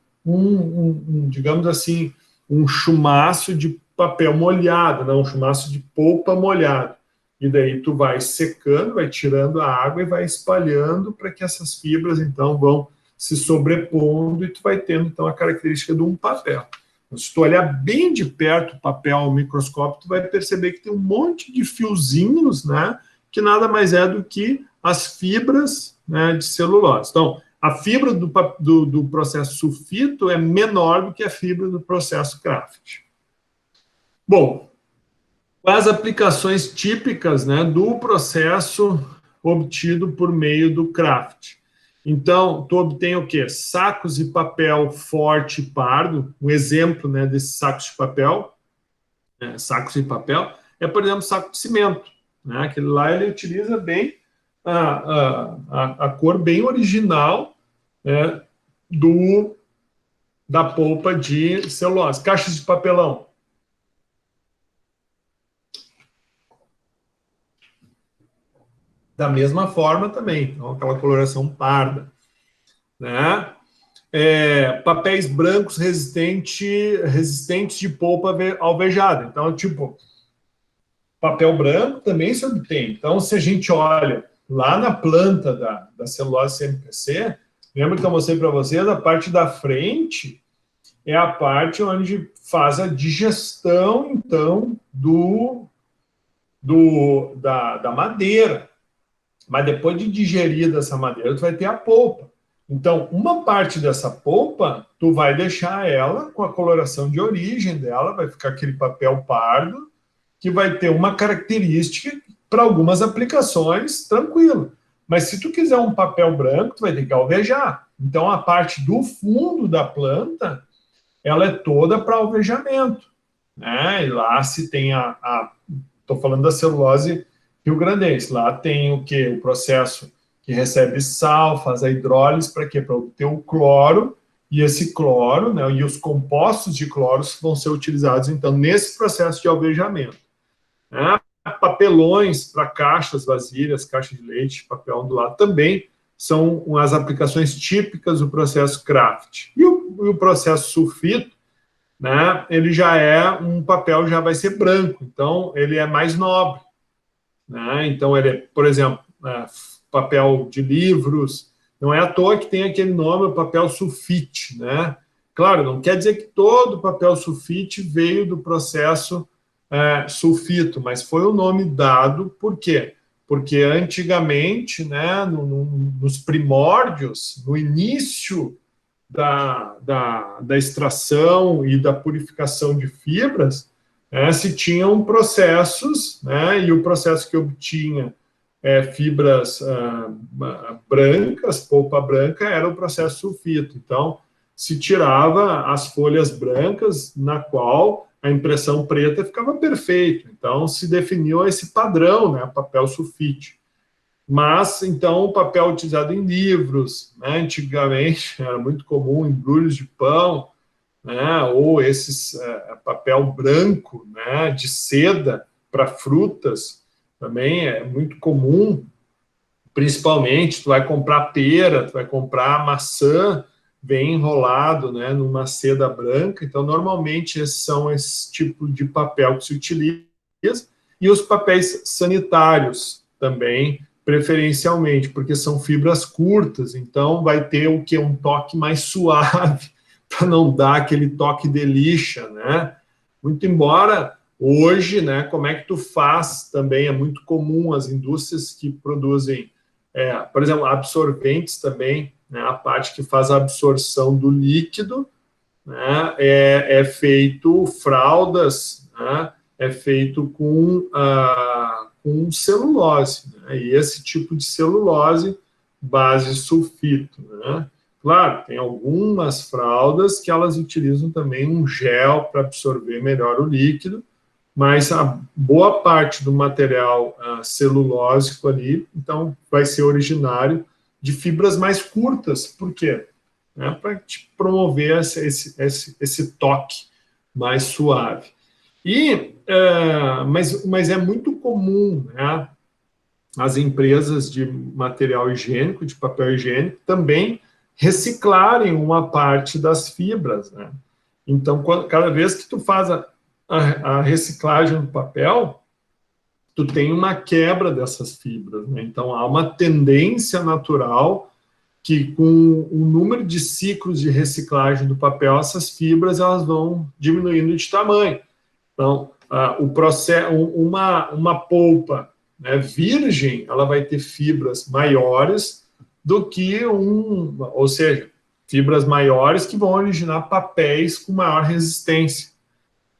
digamos assim, um chumaço de papel molhado, né? Um chumaço de polpa molhado. E daí tu vai secando, vai tirando a água e vai espalhando para que essas fibras, então, vão se sobrepondo e tu vai tendo, então, a característica de um papel. Então, se tu olhar bem de perto o papel ao microscópio, tu vai perceber que tem um monte de fiozinhos, né? Que nada mais é do que as fibras, né, de celulose. Então, a fibra do processo sulfito é menor do que a fibra do processo Craft. Bom, as aplicações típicas, né, do processo obtido por meio do Craft. Então, tu obtém o quê? Sacos de papel forte e pardo. Um exemplo, né, desses sacos de papel, por exemplo, saco de cimento. Né? Aquele lá ele utiliza bem a cor bem original, né, da polpa de celulose. Caixas de papelão. Da mesma forma também, então, aquela coloração parda. Né? Papéis brancos resistentes de polpa alvejada. Então, tipo, papel branco também se obtém. Então, se a gente olha lá na planta da celulose CMPC, lembra que eu mostrei para vocês, a parte da frente é a parte onde faz a digestão, então, da madeira. Mas depois de digerida essa madeira, tu vai ter a polpa. Então, uma parte dessa polpa, tu vai deixar ela com a coloração de origem dela, vai ficar aquele papel pardo, que vai ter uma característica para algumas aplicações, tranquilo. Mas se tu quiser um papel branco, tu vai ter que alvejar. Então, a parte do fundo da planta, ela é toda para alvejamento, né? E lá se tem estou falando da celulose rio-grandense, lá tem o quê? O processo que recebe sal, faz a hidrólise, para quê? Para obter o cloro, e esse cloro, né, e os compostos de cloro vão ser utilizados, então, nesse processo de alvejamento. Né? Papelões para caixas, vasilhas, caixa de leite, papel ondulado, também são as aplicações típicas do processo Kraft. E o processo sulfito, né, ele já é um papel, já vai ser branco, então ele é mais nobre. Né? Então, ele é, por exemplo, papel de livros, não é à toa que tem aquele nome, o papel sulfite. Né? Claro, não quer dizer que todo papel sulfite veio do processo sulfito, mas foi o nome dado, por quê? Porque antigamente, né, nos primórdios, no início da extração e da purificação de fibras, se tinham processos, né, e o processo que obtinha fibras brancas, polpa branca, era o processo sulfito. Então, se tirava as folhas brancas, na qual a impressão preta ficava perfeita. Então, se definiu esse padrão, né, papel sulfite. Mas, então, o papel utilizado em livros, né, antigamente era muito comum embrulhos de pão, né, ou esses papel branco, né, de seda para frutas, também é muito comum, principalmente, tu vai comprar pera, tu vai comprar maçã, vem enrolado, né, numa seda branca. Então, normalmente, esses são esse tipo de papel que se utiliza, e os papéis sanitários também, preferencialmente, porque são fibras curtas, então vai ter o que? Um toque mais suave, para não dar aquele toque de lixa, né? Muito embora hoje, né, como é que tu faz também, é muito comum as indústrias que produzem, por exemplo, absorventes também, né, a parte que faz a absorção do líquido, né, é feito fraldas, né, é feito com celulose, né, e esse tipo de celulose, base sulfito, né. Claro, tem algumas fraldas que elas utilizam também um gel para absorver melhor o líquido, mas a boa parte do material celulósico ali, então, vai ser originário de fibras mais curtas. Por quê? Para promover esse toque mais suave. Mas é muito comum, né, as empresas de material higiênico, de papel higiênico, também reciclarem uma parte das fibras. Né? Então, cada vez que tu faz a reciclagem do papel, tu tem uma quebra dessas fibras. Né? Então, há uma tendência natural que, com o número de ciclos de reciclagem do papel, essas fibras elas vão diminuindo de tamanho. Então, o processo, uma polpa, né, virgem, ela vai ter fibras maiores do que ou seja, fibras maiores que vão originar papéis com maior resistência.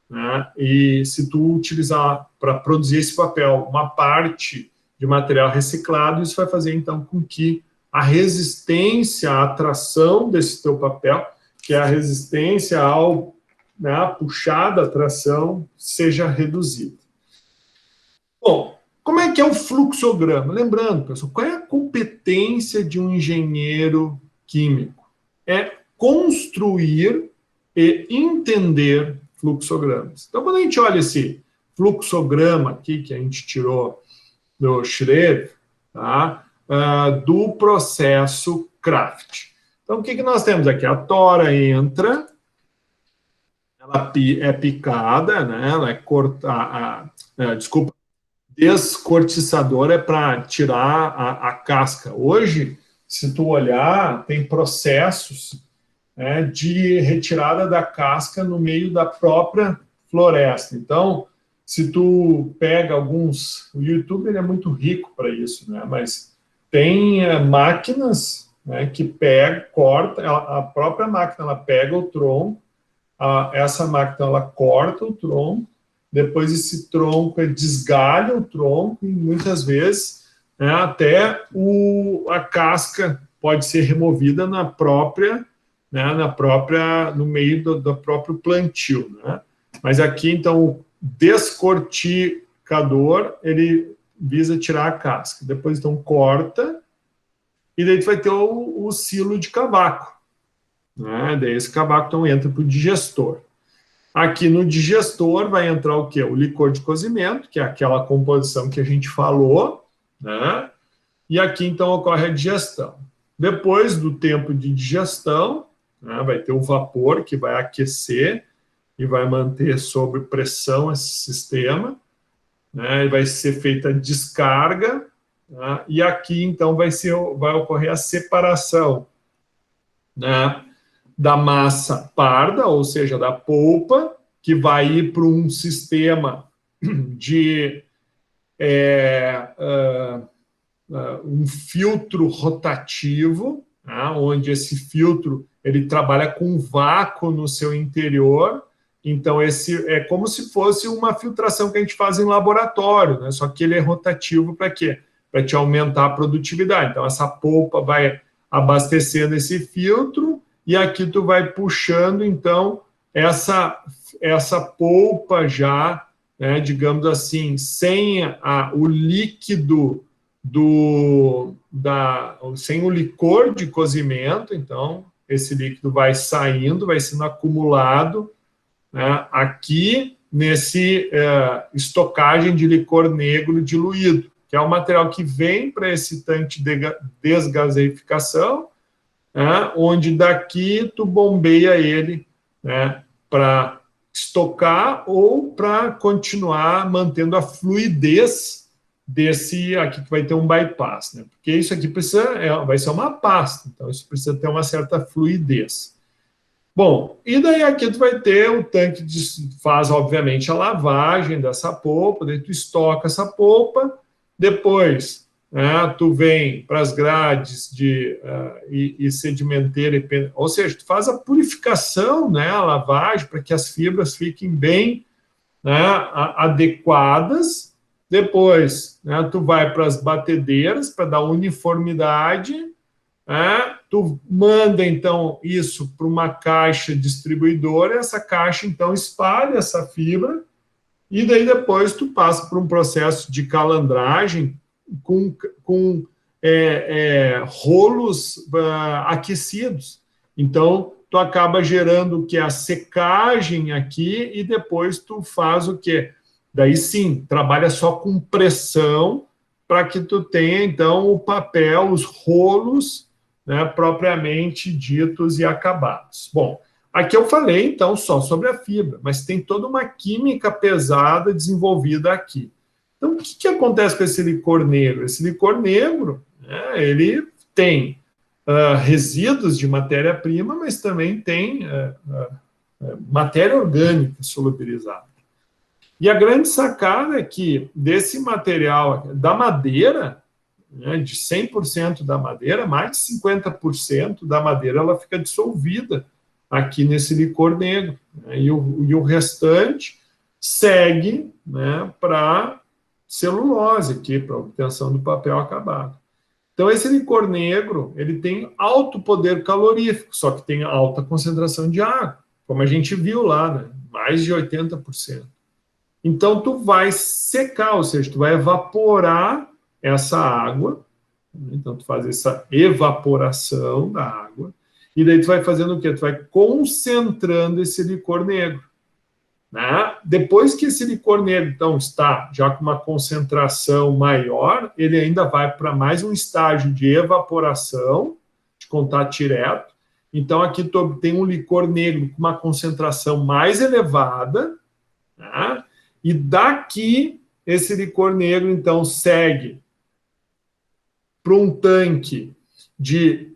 Né? E se tu utilizar para produzir esse papel uma parte de material reciclado, isso vai fazer então com que a resistência à tração desse teu papel, que é a resistência à puxada, à tração, seja reduzida. Bom, como é que é o fluxograma? Lembrando, pessoal, qual é a competência de um engenheiro químico? É construir e entender fluxogramas. Então, quando a gente olha esse fluxograma aqui, que a gente tirou do Schreber, tá? Do processo Kraft. Então, o que nós temos aqui? A tora entra, ela é picada, né? Ela é cortada, descortiçador é para tirar a casca. Hoje, se tu olhar, tem processos de retirada da casca no meio da própria floresta. Então, se tu pega alguns... O YouTube ele é muito rico para isso, né? Mas tem máquinas, né, que corta, a própria máquina ela pega o tronco, essa máquina ela corta o tronco, depois esse tronco desgalha o tronco e muitas vezes né, até a casca pode ser removida na própria, né, no meio do próprio plantio, né? Mas aqui, então, o descorticador, ele visa tirar a casca. Depois, então, corta, e daí tu vai ter o silo de cavaco, né? Daí esse cavaco, então, entra para o digestor. Aqui no digestor vai entrar o quê? O licor de cozimento, que é aquela composição que a gente falou, né? E aqui, então, ocorre a digestão. Depois do tempo de digestão, né, vai ter o vapor que vai aquecer e vai manter sob pressão esse sistema, né, e vai ser feita a descarga, né, e aqui, então, vai ocorrer a separação, né, da massa parda, ou seja, da polpa, que vai ir para um sistema de um filtro rotativo, né, onde esse filtro ele trabalha com vácuo no seu interior. Então, esse é como se fosse uma filtração que a gente faz em laboratório, né? Só que ele é rotativo para quê? Para te aumentar a produtividade. Então, essa polpa vai abastecendo esse filtro e aqui tu vai puxando, então, essa polpa já, né, digamos assim, sem o líquido sem o licor de cozimento. Então, esse líquido vai saindo, vai sendo acumulado, né, aqui nesse estocagem de licor negro diluído, que é o material que vem para esse tanque de desgaseificação, né, onde daqui tu bombeia ele, né, para estocar ou para continuar mantendo a fluidez desse aqui, que vai ter um bypass, né? Porque isso aqui vai ser uma pasta, então isso precisa ter uma certa fluidez. Bom, e daí aqui tu vai ter o tanque faz, obviamente, a lavagem dessa polpa, daí tu estoca essa polpa, depois, né, tu vem para as grades e sedimenteira, ou seja, tu faz a purificação, né, a lavagem, para que as fibras fiquem bem, né, adequadas. Depois, né, tu vai para as batedeiras para dar uniformidade, né, tu manda, então, isso para uma caixa distribuidora, essa caixa, então, espalha essa fibra, e daí depois tu passa por um processo de calandragem com rolos aquecidos. Então, tu acaba gerando o que? A secagem aqui, e depois tu faz o quê? Daí sim, trabalha só com pressão para que tu tenha, então, o papel, os rolos, né, propriamente ditos e acabados. Bom, aqui eu falei, então, só sobre a fibra, mas tem toda uma química pesada desenvolvida aqui. Então, o que acontece com esse licor negro? Esse licor negro, né, ele tem resíduos de matéria-prima, mas também tem matéria orgânica solubilizada. E a grande sacada é que desse material da madeira, né, de 100% da madeira, mais de 50% da madeira ela fica dissolvida aqui nesse licor negro, né, e o restante segue, né, para celulose aqui, para obtenção do papel acabado. Então, esse licor negro, ele tem alto poder calorífico, só que tem alta concentração de água, como a gente viu lá, né, mais de 80%. Então, tu vai secar, ou seja, tu vai evaporar essa água. Então, tu faz essa evaporação da água. E daí tu vai fazendo o quê? Tu vai concentrando esse licor negro, né? Depois que esse licor negro, então, está já com uma concentração maior, ele ainda vai para mais um estágio de evaporação, de contato direto. Então, aqui tu obtém um licor negro com uma concentração mais elevada, né? E daqui, esse licor negro, então, segue para um tanque de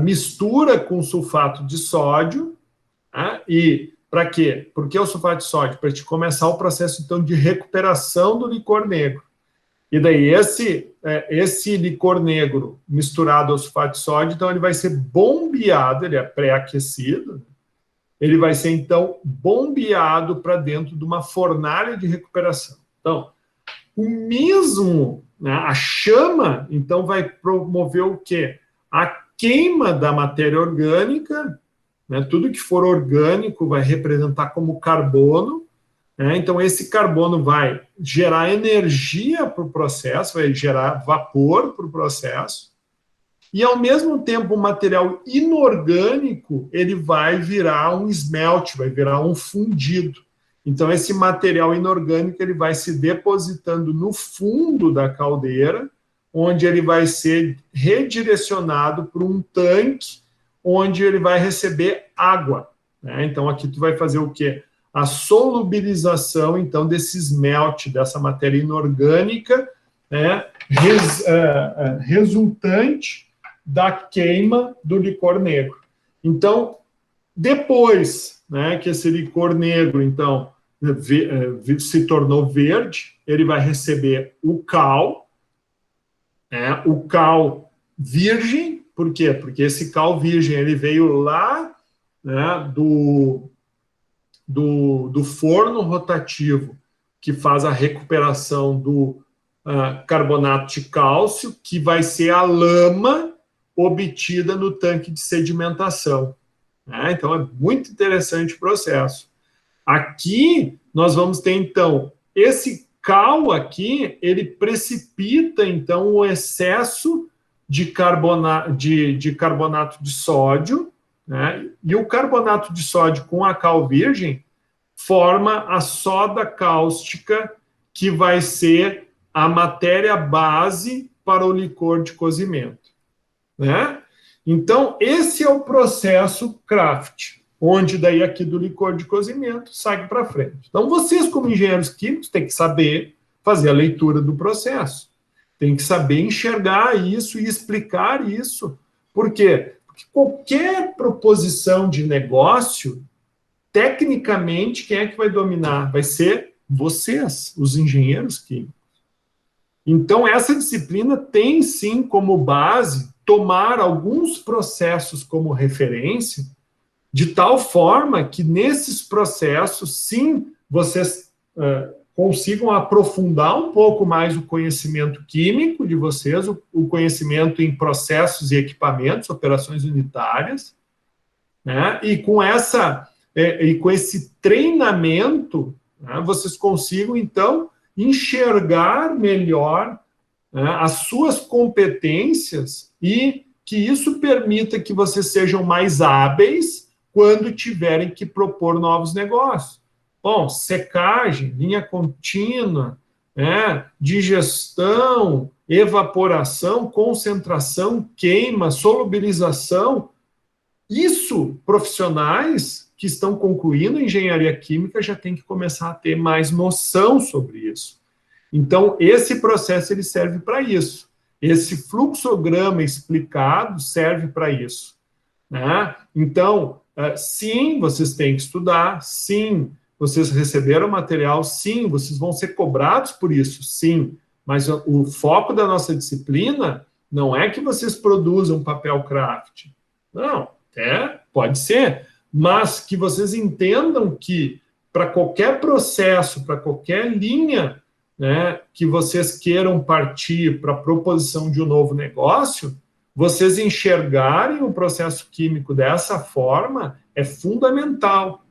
mistura com sulfato de sódio. Né? E para quê? Por que o sulfato de sódio? Para te começar o processo, então, de recuperação do licor negro. E daí, esse licor negro misturado ao sulfato de sódio, então, ele vai ser bombeado, ele é pré-aquecido, ele vai ser, então, bombeado para dentro de uma fornalha de recuperação. Então, o mesmo né? A chama, então, vai promover o quê? A queima da matéria orgânica, né? Tudo que for orgânico vai representar como carbono, né? Então, esse carbono vai gerar energia para o processo, vai gerar vapor para o processo, e, ao mesmo tempo, o material inorgânico, ele vai virar um smelt, vai virar um fundido. Então, esse material inorgânico, ele vai se depositando no fundo da caldeira, onde ele vai ser redirecionado para um tanque, onde ele vai receber água, né? Então, aqui tu vai fazer o quê? A solubilização, então, desse smelt, dessa matéria inorgânica, né, resultante da queima do licor negro. Então, depois, né, que esse licor negro, então, se tornou verde, ele vai receber o cal, né, o cal virgem. Por quê? Porque esse cal virgem, ele veio lá, né, do forno rotativo, que faz a recuperação do carbonato de cálcio, que vai ser a lama obtida no tanque de sedimentação, né? Então, é muito interessante o processo. Aqui, nós vamos ter, então, esse cal aqui, ele precipita, então, o excesso de carbonato de sódio, né? E o carbonato de sódio com a cal virgem forma a soda cáustica, que vai ser a matéria base para o licor de cozimento, né? Então, esse é o processo craft, onde daí aqui do licor de cozimento segue para frente. Então, vocês, como engenheiros químicos, têm que saber fazer a leitura do processo, tem que saber enxergar isso e explicar isso. Por quê? Porque qualquer proposição de negócio, tecnicamente, quem é que vai dominar? Vai ser vocês, os engenheiros químicos. Então, essa disciplina tem, sim, como base tomar alguns processos como referência, de tal forma que nesses processos, sim, vocês consigam aprofundar um pouco mais o conhecimento químico de vocês, o conhecimento em processos e equipamentos, operações unitárias, né? E com esse treinamento, né, vocês consigam, então, enxergar melhor, né, as suas competências, e que isso permita que vocês sejam mais hábeis quando tiverem que propor novos negócios. Bom, secagem, linha contínua, né, digestão, evaporação, concentração, queima, solubilização, isso, profissionais que estão concluindo a engenharia química já têm que começar a ter mais noção sobre isso. Então, esse processo ele serve para isso. Esse fluxograma explicado serve para isso, né? Então, sim, vocês têm que estudar, sim, vocês receberam material, sim, vocês vão ser cobrados por isso, sim, mas o foco da nossa disciplina não é que vocês produzam papel craft. Não, pode ser, mas que vocês entendam que para qualquer processo, para qualquer linha, né, que vocês queiram partir para a proposição de um novo negócio, vocês enxergarem o processo químico dessa forma é fundamental.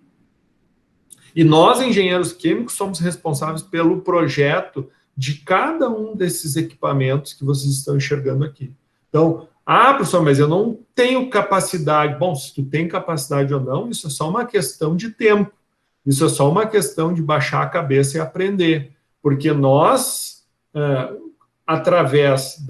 E nós, engenheiros químicos, somos responsáveis pelo projeto de cada um desses equipamentos que vocês estão enxergando aqui. Então, professor, mas eu não tenho capacidade. Bom, se tu tem capacidade ou não, isso é só uma questão de tempo. Isso é só uma questão de baixar a cabeça e aprender. Porque nós, através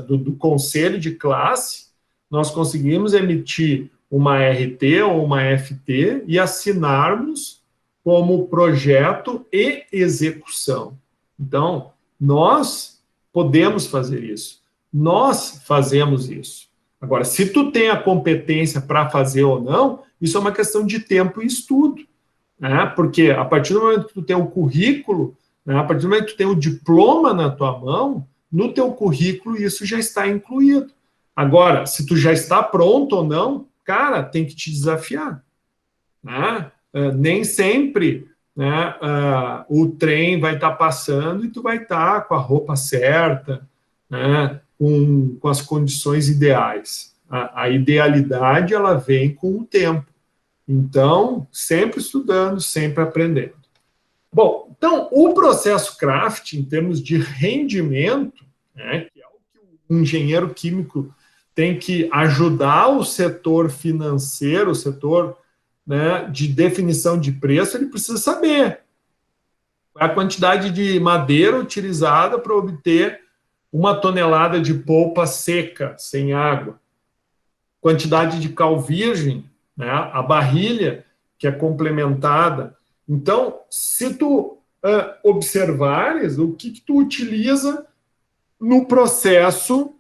do conselho de classe, nós conseguimos emitir uma RT ou uma FT e assinarmos como projeto e execução. Então, nós podemos fazer isso. Nós fazemos isso. Agora, se tu tem a competência para fazer ou não, isso é uma questão de tempo e estudo, né? Porque a partir do momento que tu tem o currículo, né, a partir do momento que tu tem o diploma na tua mão, no teu currículo isso já está incluído. Agora, se tu já está pronto ou não, cara, tem que te desafiar, né? Nem sempre né, o trem vai estar passando e tu vai estar com a roupa certa, né, com as condições ideais. A idealidade, ela vem com o tempo. Então, sempre estudando, sempre aprendendo. Bom, então, o processo craft, em termos de rendimento, né, que é o que o engenheiro químico tem que ajudar o setor financeiro, o setor, né, de definição de preço, ele precisa saber a quantidade de madeira utilizada para obter 1 tonelada de polpa seca, sem água, quantidade de cal virgem, né, a barrilha que é complementada. Então, se tu observares o que tu utiliza no processo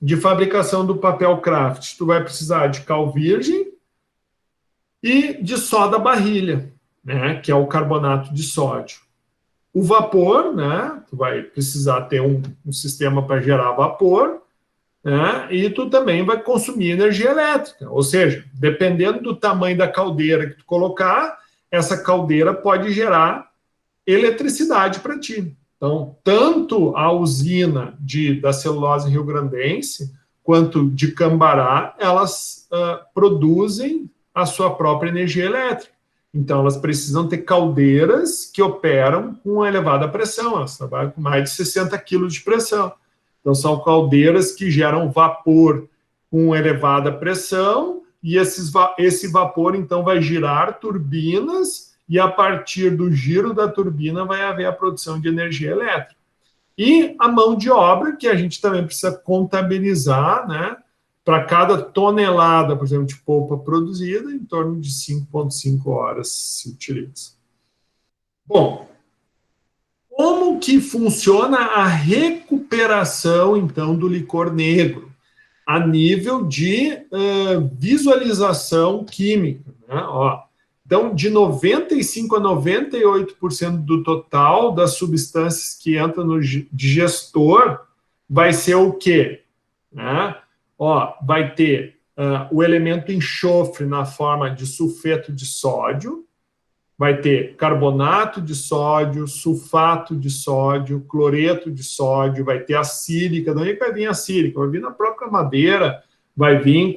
de fabricação do papel craft, tu vai precisar de cal virgem e de soda barrilha, né, que é o carbonato de sódio. O vapor, né, tu vai precisar ter um sistema para gerar vapor, né, e tu também vai consumir energia elétrica, ou seja, dependendo do tamanho da caldeira que tu colocar, essa caldeira pode gerar eletricidade para ti. Então, tanto a usina da celulose rio-grandense quanto de Cambará, elas produzem a sua própria energia elétrica. Então, elas precisam ter caldeiras que operam com elevada pressão, elas trabalham com mais de 60 quilos de pressão. Então, são caldeiras que geram vapor com elevada pressão, e esse vapor, então, vai girar turbinas, e a partir do giro da turbina vai haver a produção de energia elétrica. E a mão de obra, que a gente também precisa contabilizar, né? Para cada tonelada, por exemplo, de polpa produzida, em torno de 5,5 horas se utiliza. Bom, como que funciona a recuperação, então, do licor negro? A nível de visualização química, né? Ó, então, de 95% a 98% do total das substâncias que entram no digestor vai ser o quê? Né? Ó, vai ter o elemento enxofre na forma de sulfeto de sódio, vai ter carbonato de sódio, sulfato de sódio, cloreto de sódio, vai ter a sílica. De onde vai vir a sílica? Vai vir na própria madeira, vai vir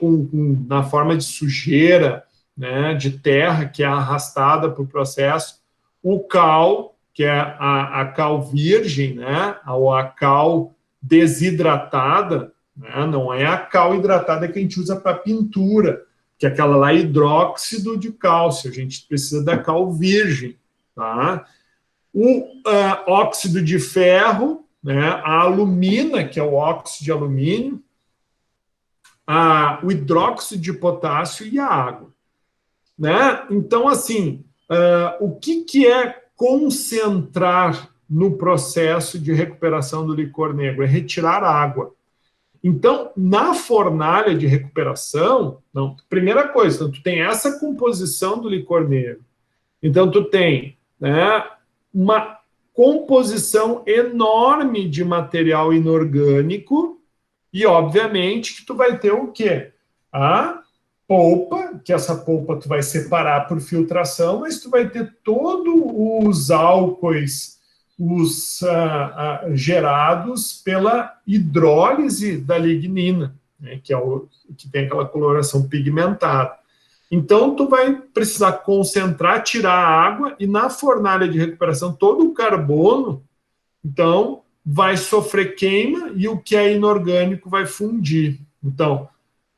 na forma de sujeira, né, de terra, que é arrastada para o processo. O cal, que é a cal virgem, né, ou a cal desidratada, né, não é a cal hidratada que a gente usa para pintura, que é aquela lá hidróxido de cálcio, a gente precisa da cal virgem, tá? O óxido de ferro, né, a alumina, que é o óxido de alumínio, o hidróxido de potássio e a água, né? Então, assim, o que é concentrar no processo de recuperação do licor negro? É retirar água. Então, na fornalha de recuperação, primeira coisa, então, tu tem essa composição do licor negro. Então, tu tem, né, uma composição enorme de material inorgânico e, obviamente, que tu vai ter o quê? A polpa, que essa polpa tu vai separar por filtração, mas tu vai ter todos os álcoois gerados pela hidrólise da lignina, né, que tem aquela coloração pigmentada. Então, tu vai precisar concentrar, tirar a água, e na fornalha de recuperação, todo o carbono, então, vai sofrer queima e o que é inorgânico vai fundir. Então,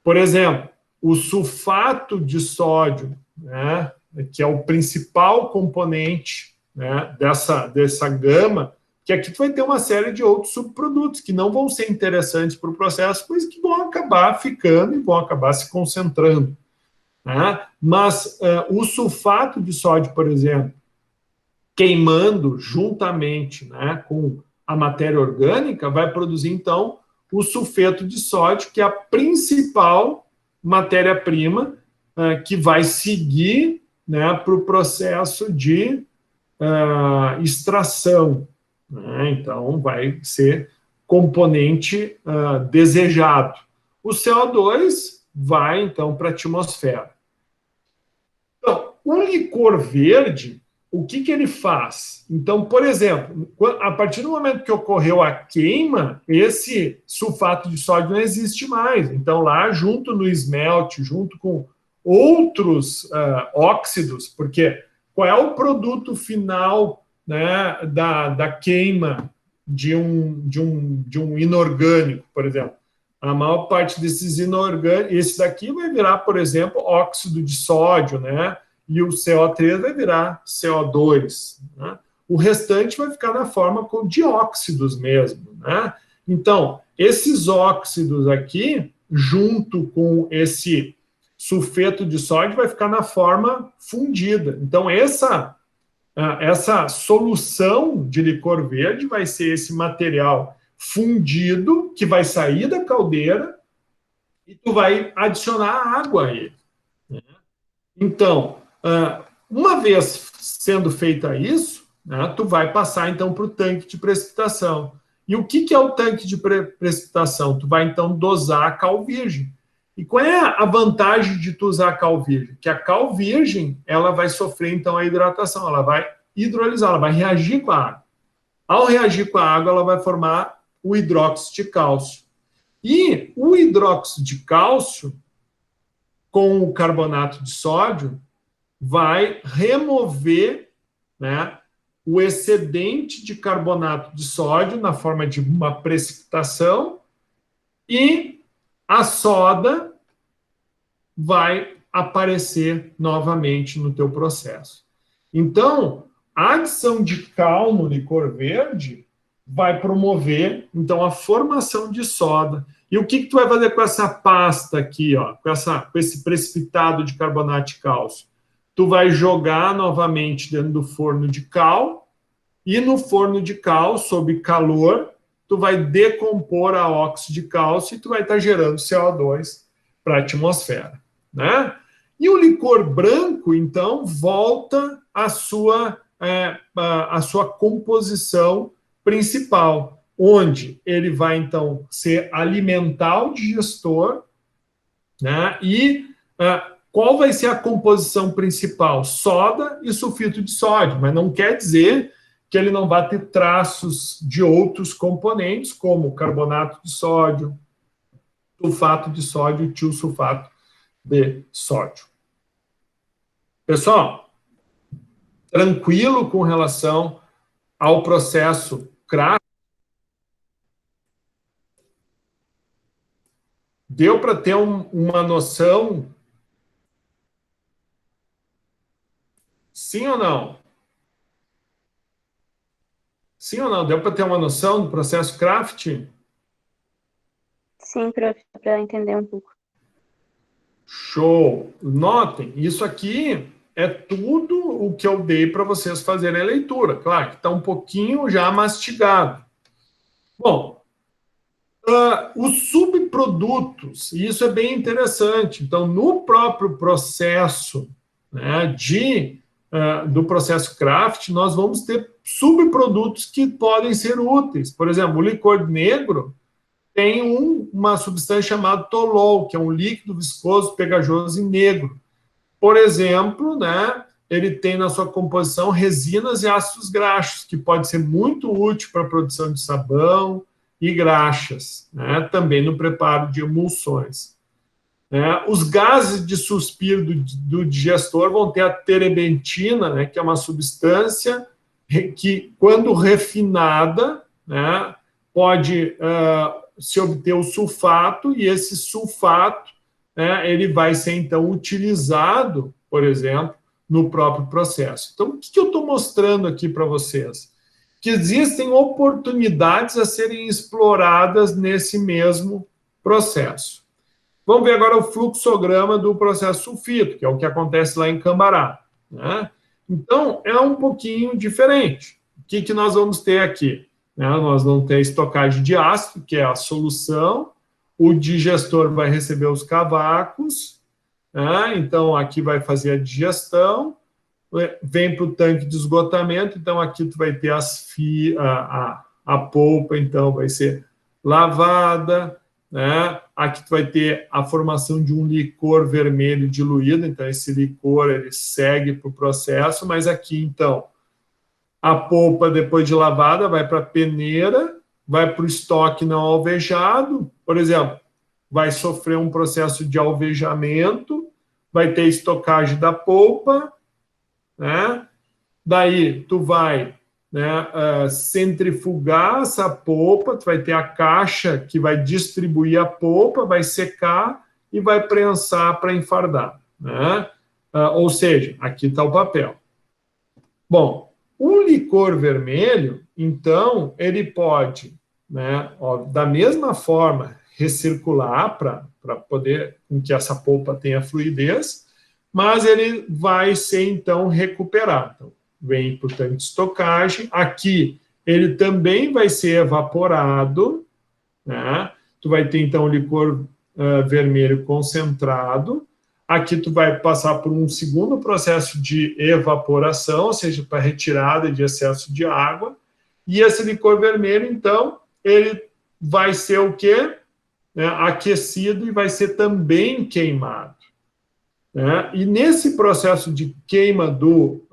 por exemplo, o sulfato de sódio, né, que é o principal componente, né, dessa gama, que aqui tu vai ter uma série de outros subprodutos que não vão ser interessantes para o processo, mas que vão acabar ficando e vão acabar se concentrando. Né? Mas o sulfato de sódio, por exemplo, queimando juntamente, né, com a matéria orgânica, vai produzir, então, o sulfeto de sódio, que é a principal matéria-prima que vai seguir, né, para o processo de extração, né? Então vai ser componente desejado. O CO2 vai então para a atmosfera. Então, o licor verde, o que ele faz? Então, por exemplo, a partir do momento que ocorreu a queima, esse sulfato de sódio não existe mais. Então, lá, junto no esmalte, junto com outros óxidos, porque qual é o produto final, né, da queima de um inorgânico, por exemplo? A maior parte desses inorgânicos, esse daqui vai virar, por exemplo, óxido de sódio, né? E o CO3 vai virar CO2. Né? O restante vai ficar na forma com dióxidos mesmo. Né? Então, esses óxidos aqui, junto com esse sulfeto de sódio, vai ficar na forma fundida. Então, essa solução de licor verde vai ser esse material fundido, que vai sair da caldeira, e tu vai adicionar água a ele. Né? Então, uma vez sendo feita isso, né, tu vai passar, então, para o tanque de precipitação. E o que é o tanque de precipitação? Tu vai, então, dosar a cal virgem. E qual é a vantagem de tu usar a cal virgem? Que a cal virgem, ela vai sofrer, então, a hidratação, ela vai hidrolisar, ela vai reagir com a água. Ao reagir com a água, ela vai formar o hidróxido de cálcio. E o hidróxido de cálcio, com o carbonato de sódio, vai remover, né, o excedente de carbonato de sódio na forma de uma precipitação, e a soda vai aparecer novamente no teu processo. Então, a adição de cal no licor verde vai promover, então, a formação de soda. E o que tu vai fazer com essa pasta aqui, ó, com esse precipitado de carbonato de cálcio? Tu vai jogar novamente dentro do forno de cal, e no forno de cal, sob calor, tu vai decompor a óxido de cálcio e tu vai estar gerando CO2 para a atmosfera. Né? E o licor branco, então, volta à sua composição principal, onde ele vai, então, ser alimentar o digestor, né? E qual vai ser a composição principal? Soda e sulfito de sódio, mas não quer dizer que ele não vai ter traços de outros componentes, como carbonato de sódio, sulfato de sódio e tiosulfato de sódio. Pessoal, tranquilo com relação ao processo Craft? Deu para ter uma noção? Sim ou não? Sim ou não? Deu para ter uma noção do processo Craft? Sim, para entender um pouco. Show! Notem, isso aqui é tudo o que eu dei para vocês fazerem a leitura. Claro que está um pouquinho já mastigado. Bom, os subprodutos, e isso é bem interessante. Então, no próprio processo, né, do processo Craft, nós vamos ter subprodutos que podem ser úteis. Por exemplo, o licor negro tem uma substância chamada tolol, que é um líquido viscoso, pegajoso e negro. Por exemplo, né, ele tem na sua composição resinas e ácidos graxos, que pode ser muito útil para a produção de sabão e graxas, né, também no preparo de emulsões. Os gases de suspiro do digestor vão ter a terebentina, né, que é uma substância que, quando refinada, né, pode se obter o sulfato, e esse sulfato, né, ele vai ser, então, utilizado, por exemplo, no próprio processo. Então, o que eu estou mostrando aqui para vocês? Que existem oportunidades a serem exploradas nesse mesmo processo. Vamos ver agora o fluxograma do processo sulfito, que é o que acontece lá em Cambará. Né? Então, é um pouquinho diferente. O que nós vamos ter aqui? Nós vamos ter a estocagem de ácido, que é a solução, o digestor vai receber os cavacos, né? Então aqui vai fazer a digestão, vem para o tanque de esgotamento, então aqui tu vai ter a polpa, então vai ser lavada, né? Aqui tu vai ter a formação de um licor vermelho diluído, então esse licor ele segue para o processo, mas aqui então a polpa depois de lavada vai para a peneira, vai para o estoque não alvejado, por exemplo, vai sofrer um processo de alvejamento, vai ter estocagem da polpa, né? Daí tu vai, né, centrifugar essa polpa, tu vai ter a caixa que vai distribuir a polpa, vai secar e vai prensar para enfardar, né? Ou seja, aqui está o papel. Bom, o licor vermelho, então, ele pode, né, ó, da mesma forma, recircular para poder com que essa polpa tenha fluidez, mas ele vai ser, então, recuperado. Então, vem para o tanque de estocagem. Aqui, ele também vai ser evaporado, né? Tu vai ter, então, o licor vermelho concentrado. Aqui tu vai passar por um segundo processo de evaporação, ou seja, para retirada de excesso de água. E esse licor vermelho, então, ele vai ser o quê? Aquecido e vai ser também queimado. Né? E nesse processo de queima do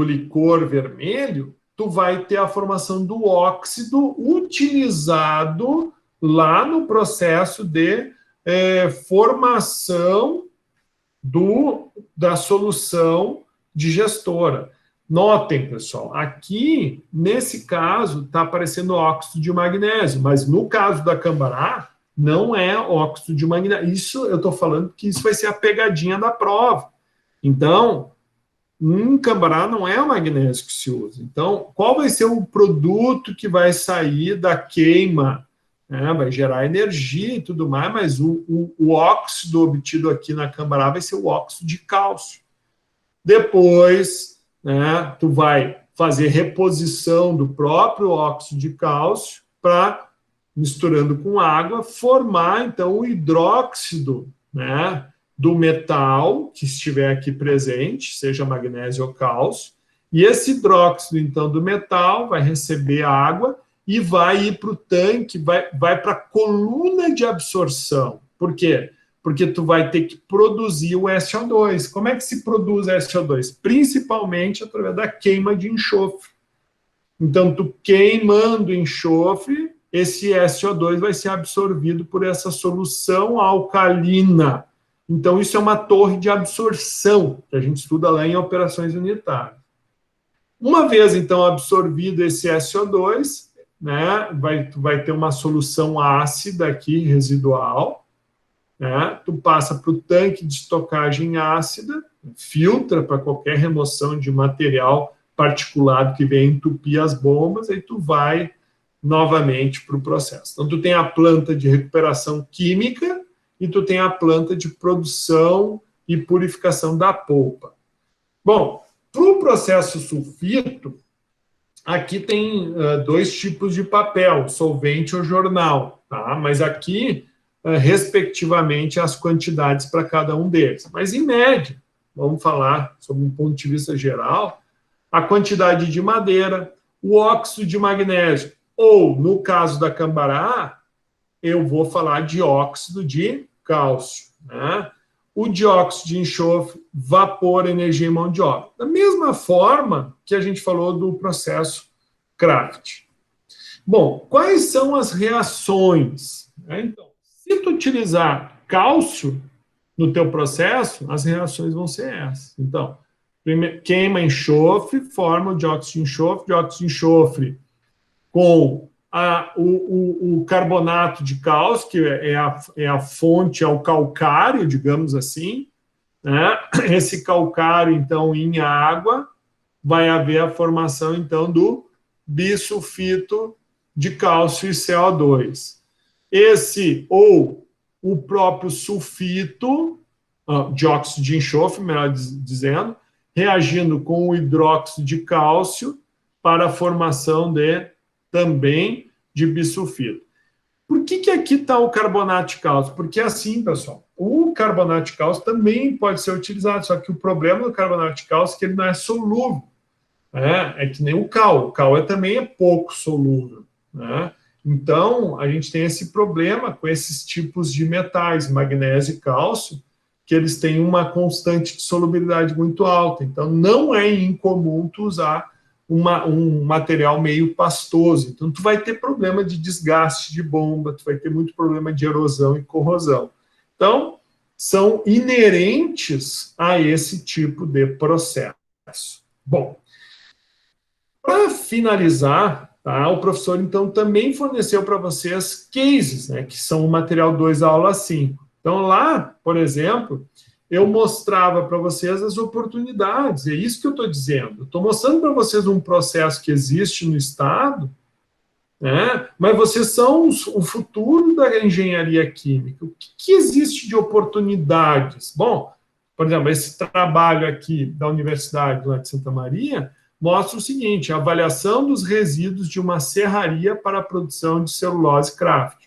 licor vermelho, tu vai ter a formação do óxido utilizado lá no processo de formação da solução digestora. Notem, pessoal, aqui, nesse caso, está aparecendo óxido de magnésio, mas no caso da Cambará, não é óxido de magnésio. Isso eu estou falando que isso vai ser a pegadinha da prova. Então, em Cambará não é o magnésio que se usa. Então, qual vai ser o produto que vai sair da queima? Vai gerar energia e tudo mais, mas o óxido obtido aqui na Cambará vai ser o óxido de cálcio. Depois, né, tu vai fazer reposição do próprio óxido de cálcio para, misturando com água, formar, então, o hidróxido, né, do metal que estiver aqui presente, seja magnésio ou cálcio, e esse hidróxido, então, do metal vai receber água e vai ir para o tanque, vai para a coluna de absorção. Por quê? Porque tu vai ter que produzir o SO2. Como é que se produz SO2? Principalmente através da queima de enxofre. Então, tu queimando enxofre, esse SO2 vai ser absorvido por essa solução alcalina. Então, isso é uma torre de absorção, que a gente estuda lá em operações unitárias. Uma vez, então, absorvido esse SO2, né, tu vai ter uma solução ácida aqui, residual, né, tu passa para o tanque de estocagem ácida, filtra para qualquer remoção de material particulado que venha entupir as bombas, aí tu vai novamente para o processo. Então, tu tem a planta de recuperação química e tu tem a planta de produção e purificação da polpa. Bom, para o processo sulfito, aqui tem dois tipos de papel, solvente ou jornal, tá? Mas aqui, respectivamente, as quantidades para cada um deles. Mas, em média, vamos falar sobre um ponto de vista geral, a quantidade de madeira, o óxido de magnésio, ou, no caso da Cambará, eu vou falar de óxido de cálcio, né? O dióxido de enxofre, vapor, energia e mão de obra. Da mesma forma que a gente falou do processo Kraft. Bom, quais são as reações? Então, se tu utilizar cálcio no teu processo, as reações vão ser essas. Então, queima enxofre, forma o dióxido de enxofre com o carbonato de cálcio, que é a fonte, é o calcário, digamos assim, né? Esse calcário, então, em água, vai haver a formação, então, do bisulfito de cálcio e CO2. Ou o próprio sulfito, dióxido de enxofre, melhor dizendo, reagindo com o hidróxido de cálcio para a formação também de bisulfito. Por que aqui está o carbonato de cálcio? Porque assim, pessoal, o carbonato de cálcio também pode ser utilizado, só que o problema do carbonato de cálcio é que ele não é solúvel. É que nem o cal. O cal também é pouco solúvel, né? Então, a gente tem esse problema com esses tipos de metais, magnésio e cálcio, que eles têm uma constante de solubilidade muito alta. Então, não é incomum tu usar um material meio pastoso. Então, tu vai ter problema de desgaste de bomba, tu vai ter muito problema de erosão e corrosão. Então, são inerentes a esse tipo de processo. Bom, para finalizar, tá, o professor, então, também forneceu para vocês cases, né, que são o material 2 da aula 5. Então, lá, por exemplo, eu mostrava para vocês as oportunidades, é isso que eu estou dizendo. Eu estou mostrando para vocês um processo que existe no Estado, né, mas vocês são o futuro da engenharia química. O que existe de oportunidades? Bom, por exemplo, esse trabalho aqui da Universidade lá de Santa Maria mostra o seguinte: a avaliação dos resíduos de uma serraria para a produção de celulose craft.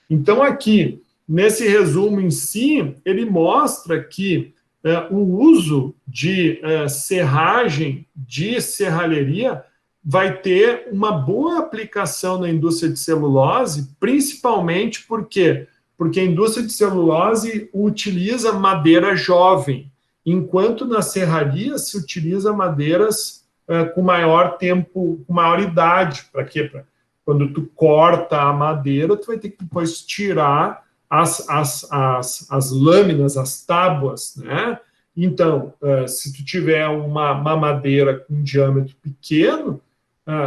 Então, aqui, nesse resumo em si, ele mostra que o uso de serragem, de serralheria, vai ter uma boa aplicação na indústria de celulose, principalmente porque a indústria de celulose utiliza madeira jovem, enquanto na serraria se utiliza madeiras com maior tempo, com maior idade. Para quê? Quando tu corta a madeira, tu vai ter que depois tirar as lâminas, as tábuas, né? Então, se tu tiver uma madeira com diâmetro pequeno,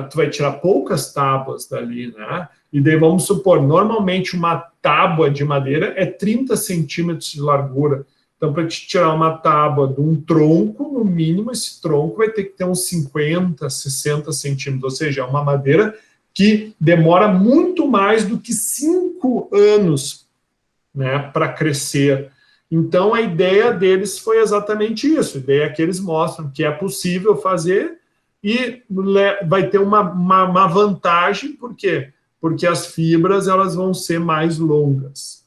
tu vai tirar poucas tábuas dali, né? E daí vamos supor, normalmente uma tábua de madeira é 30 centímetros de largura. Então, para te tirar uma tábua de um tronco, no mínimo, esse tronco vai ter que ter uns 50, 60 centímetros, ou seja, é uma madeira que demora muito mais do que 5 anos, né, para crescer. Então, a ideia deles foi exatamente isso. A ideia é que eles mostram que é possível fazer e vai ter uma vantagem, por quê? Porque as fibras elas vão ser mais longas.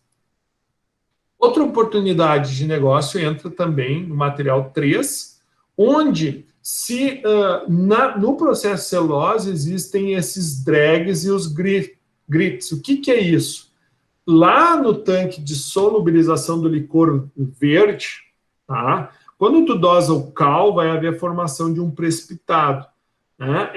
Outra oportunidade de negócio entra também no material 3, onde no processo de celulose existem esses drags e os grits. O que é isso? Lá no tanque de solubilização do licor verde, tá? Quando tu dosa o cal, vai haver a formação de um precipitado, né?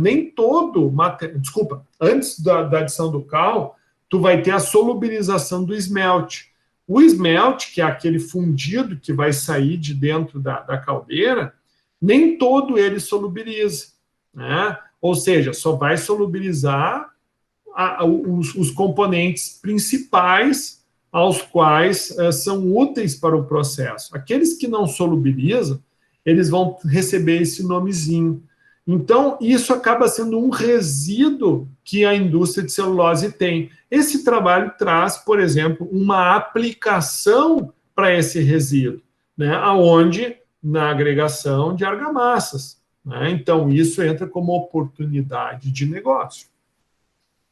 Nem todo material, desculpa, antes da adição do cal, tu vai ter a solubilização do esmalte. O esmalte, que é aquele fundido que vai sair de dentro da caldeira, nem todo ele solubiliza, né? Ou seja, só vai solubilizar os componentes principais aos quais são úteis para o processo. Aqueles que não solubilizam, eles vão receber esse nomezinho. Então, isso acaba sendo um resíduo que a indústria de celulose tem. Esse trabalho traz, por exemplo, uma aplicação para esse resíduo, né, onde na agregação de argamassas, né? Então, isso entra como oportunidade de negócio.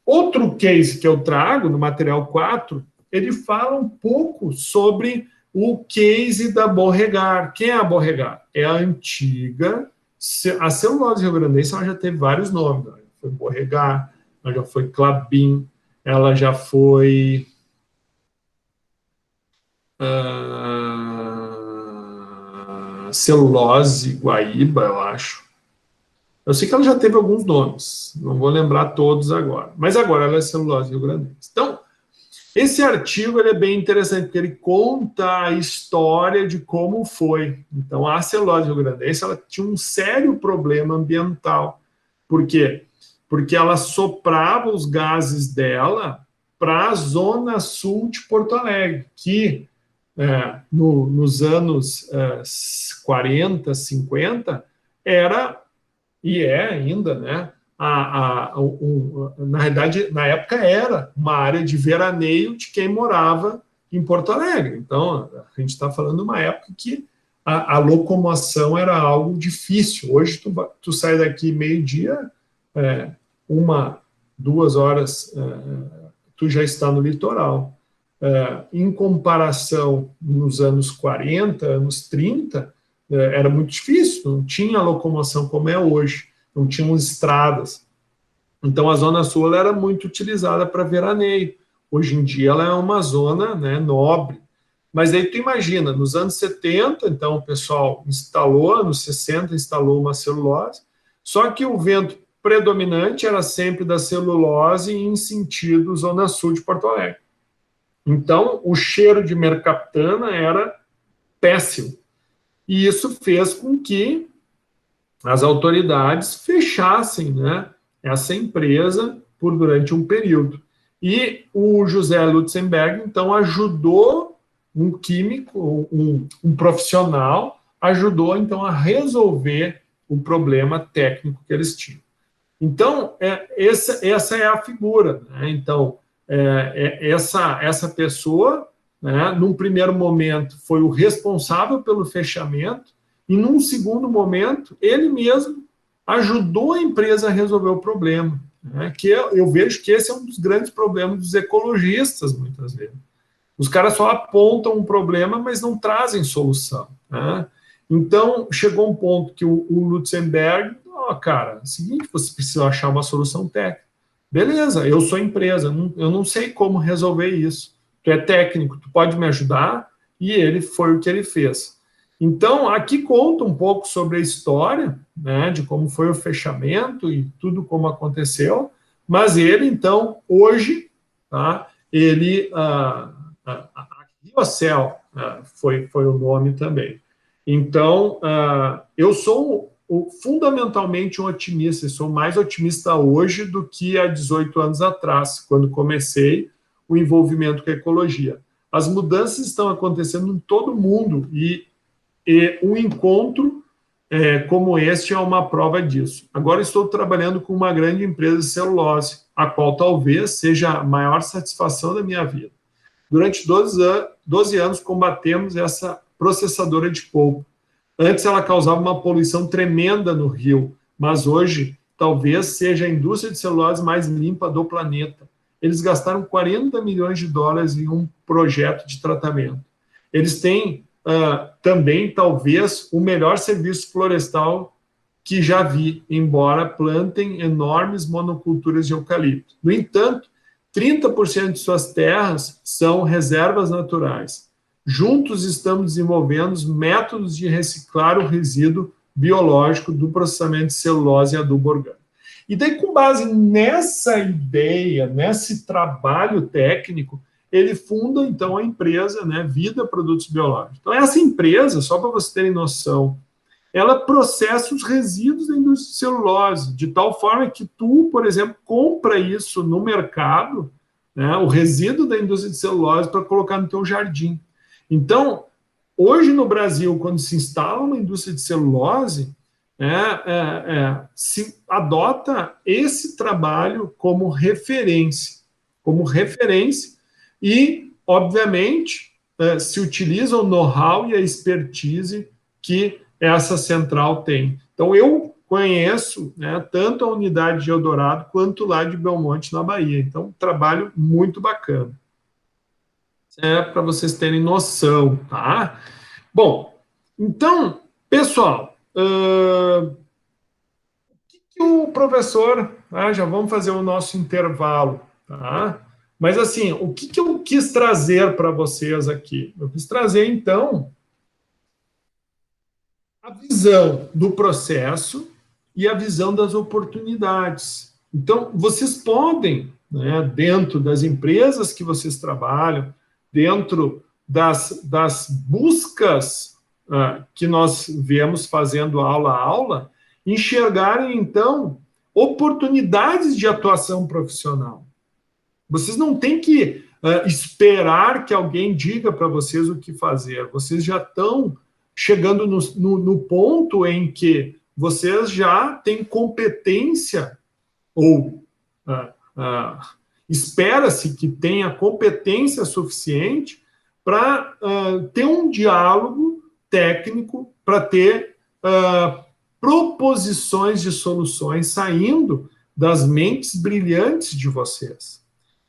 Outro case que eu trago no material 4, ele fala um pouco sobre o case da Borregar. Quem é a Borregar? É a antiga... A celulose rio-grandense já teve vários nomes. Ela já foi Borregar, ela já foi Klabin, ela já foi... celulose Guaíba, eu acho. Eu sei que ela já teve alguns nomes, não vou lembrar todos agora. Mas agora ela é celulose rio-grandense. Então, esse artigo ele é bem interessante, porque ele conta a história de como foi. Então, a celulose rio-grandense ela tinha um sério problema ambiental. Por quê? Porque ela soprava os gases dela para a zona sul de Porto Alegre, que nos anos 40, 50, era, e é ainda, né? Na realidade, na época era uma área de veraneio de quem morava em Porto Alegre. Então, a gente está falando de uma época que a locomoção era algo difícil. Hoje, tu sai daqui meio-dia, 1, 2 horas, tu já está no litoral. Em comparação, nos anos 40, anos 30, era muito difícil, não tinha locomoção como é hoje. Não tínhamos estradas. Então, a Zona Sul ela era muito utilizada para veraneio. Hoje em dia, ela é uma zona, né, nobre. Mas aí tu imagina, nos anos 70, então o pessoal instalou, anos 60 instalou uma celulose, só que o vento predominante era sempre da celulose em sentido Zona Sul de Porto Alegre. Então, o cheiro de mercaptana era péssimo. E isso fez com que as autoridades fechassem, né, essa empresa durante um período. E o José Lutzenberg, então, ajudou um químico, um profissional, ajudou, então, a resolver o problema técnico que eles tinham. Então, essa é a figura. Né? Então, essa pessoa, né, num primeiro momento, foi o responsável pelo fechamento, e num segundo momento, ele mesmo ajudou a empresa a resolver o problema. Né? Que eu vejo que esse é um dos grandes problemas dos ecologistas, muitas vezes. Os caras só apontam um problema, mas não trazem solução. Né? Então, chegou um ponto que o Lutzenberg, cara, é o seguinte, você precisa achar uma solução técnica. Beleza, eu sou empresa, eu não sei como resolver isso. Tu é técnico, tu pode me ajudar? E ele foi o que ele fez. Então, aqui conta um pouco sobre a história, né, de como foi o fechamento e tudo como aconteceu, mas ele, então, hoje, tá, ele, a Riocel foi o nome também. Então, eu sou fundamentalmente um otimista, e sou mais otimista hoje do que há 18 anos atrás, quando comecei o envolvimento com a ecologia. As mudanças estão acontecendo em todo o mundo e um encontro como este é uma prova disso. Agora estou trabalhando com uma grande empresa de celulose, a qual talvez seja a maior satisfação da minha vida. Durante 12 anos combatemos essa processadora de polpa. Antes ela causava uma poluição tremenda no rio, mas hoje talvez seja a indústria de celulose mais limpa do planeta. Eles gastaram 40 milhões de dólares em um projeto de tratamento. Eles têm também, talvez, o melhor serviço florestal que já vi, embora plantem enormes monoculturas de eucalipto. No entanto, 30% de suas terras são reservas naturais. Juntos estamos desenvolvendo métodos de reciclar o resíduo biológico do processamento de celulose e adubo orgânico. E daí, com base nessa ideia, nesse trabalho técnico, ele funda, então, a empresa, né, Vida Produtos Biológicos. Então, essa empresa, só para vocês terem noção, ela processa os resíduos da indústria de celulose, de tal forma que tu, por exemplo, compra isso no mercado, né, o resíduo da indústria de celulose, para colocar no teu jardim. Então, hoje no Brasil, quando se instala uma indústria de celulose, se adota esse trabalho como referência, e, obviamente, se utiliza o know-how e a expertise que essa central tem. Então, eu conheço, né, tanto a unidade de Eldorado quanto lá de Belmonte, na Bahia. Então, um trabalho muito bacana. Para vocês terem noção, tá? Bom, então, pessoal, o que o professor... já vamos fazer o nosso intervalo, tá? Mas, assim, o que eu quis trazer para vocês aqui? Eu quis trazer, então, a visão do processo e a visão das oportunidades. Então, vocês podem, né, dentro das empresas que vocês trabalham, dentro das buscas que nós viemos fazendo aula a aula, enxergarem, então, oportunidades de atuação profissional. Vocês não têm que esperar que alguém diga para vocês o que fazer. Vocês já estão chegando no ponto em que vocês já têm competência, ou espera-se que tenha competência suficiente para ter um diálogo técnico, para ter proposições de soluções saindo das mentes brilhantes de vocês.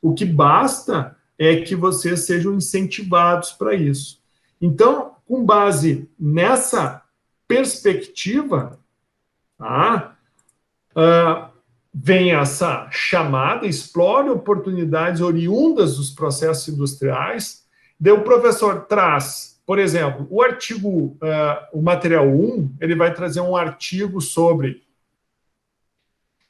O que basta é que vocês sejam incentivados para isso. Então, com base nessa perspectiva, vem essa chamada, explore oportunidades oriundas dos processos industriais. Daí o professor traz, por exemplo, o artigo, o material 1, ele vai trazer um artigo sobre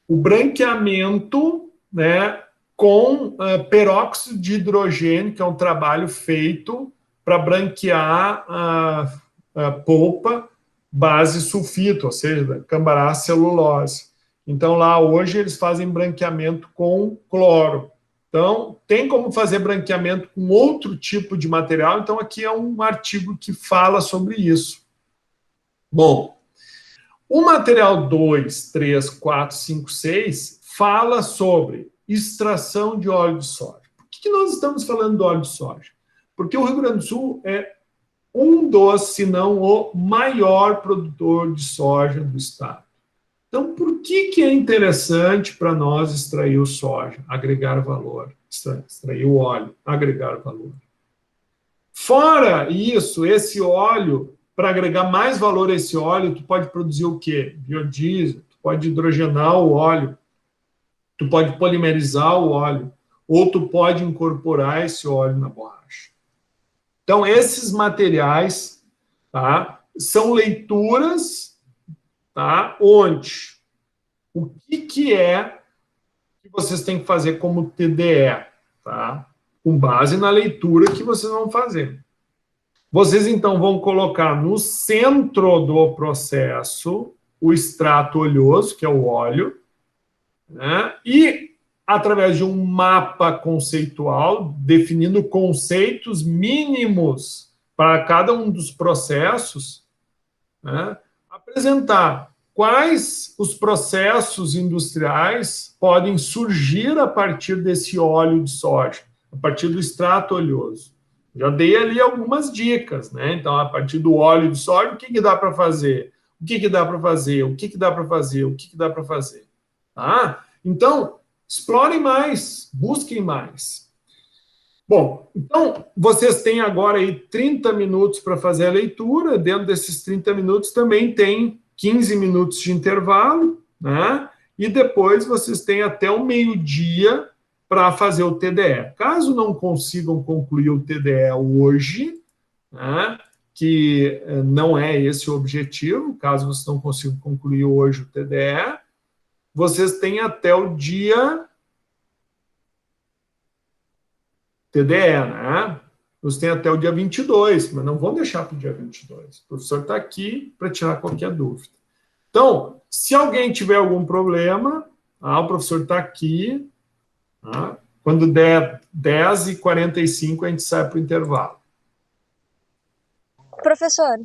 o branqueamento, né, com peróxido de hidrogênio, que é um trabalho feito para branquear a polpa base sulfito, ou seja, cambará celulose. Então, lá hoje eles fazem branqueamento com cloro. Então, tem como fazer branqueamento com outro tipo de material. Então, aqui é um artigo que fala sobre isso. Bom, o material 2, 3, 4, 5, 6 fala sobre extração de óleo de soja. Por que nós estamos falando do óleo de soja? Porque o Rio Grande do Sul é um dos, se não o maior produtor de soja do estado. Então, por que é interessante para nós extrair o soja, agregar valor, extrair o óleo, agregar valor? Fora isso, esse óleo, para agregar mais valor a esse óleo, tu pode produzir o quê? Biodiesel, tu pode hidrogenar o óleo, tu pode polimerizar o óleo, ou tu pode incorporar esse óleo na borracha. Então, esses materiais, tá, são leituras, tá, onde o que é que vocês têm que fazer como TDE, tá? Com base na leitura que vocês vão fazer. Vocês, então, vão colocar no centro do processo o extrato oleoso, que é o óleo, né? E, através de um mapa conceitual, definindo conceitos mínimos para cada um dos processos, né? Apresentar quais os processos industriais podem surgir a partir desse óleo de soja, a partir do extrato oleoso. Já dei ali algumas dicas, né? Então, a partir do óleo de soja, o que dá para fazer? O que dá para fazer? O que dá para fazer? O que dá para fazer? Tá? Então, explorem mais, busquem mais. Bom, então, vocês têm agora aí 30 minutos para fazer a leitura. Dentro desses 30 minutos também tem 15 minutos de intervalo, né? E depois vocês têm até o meio-dia para fazer o TDE. Caso não consigam concluir o TDE hoje, né, que não é esse o objetivo, caso vocês não consigam concluir hoje o TDE, vocês têm até o dia TDE, né? Vocês têm até o dia 22, mas não vão deixar para o dia 22. O professor está aqui para tirar qualquer dúvida. Então, se alguém tiver algum problema, o professor está aqui. Quando der 10h45, a gente sai para o intervalo. Professor,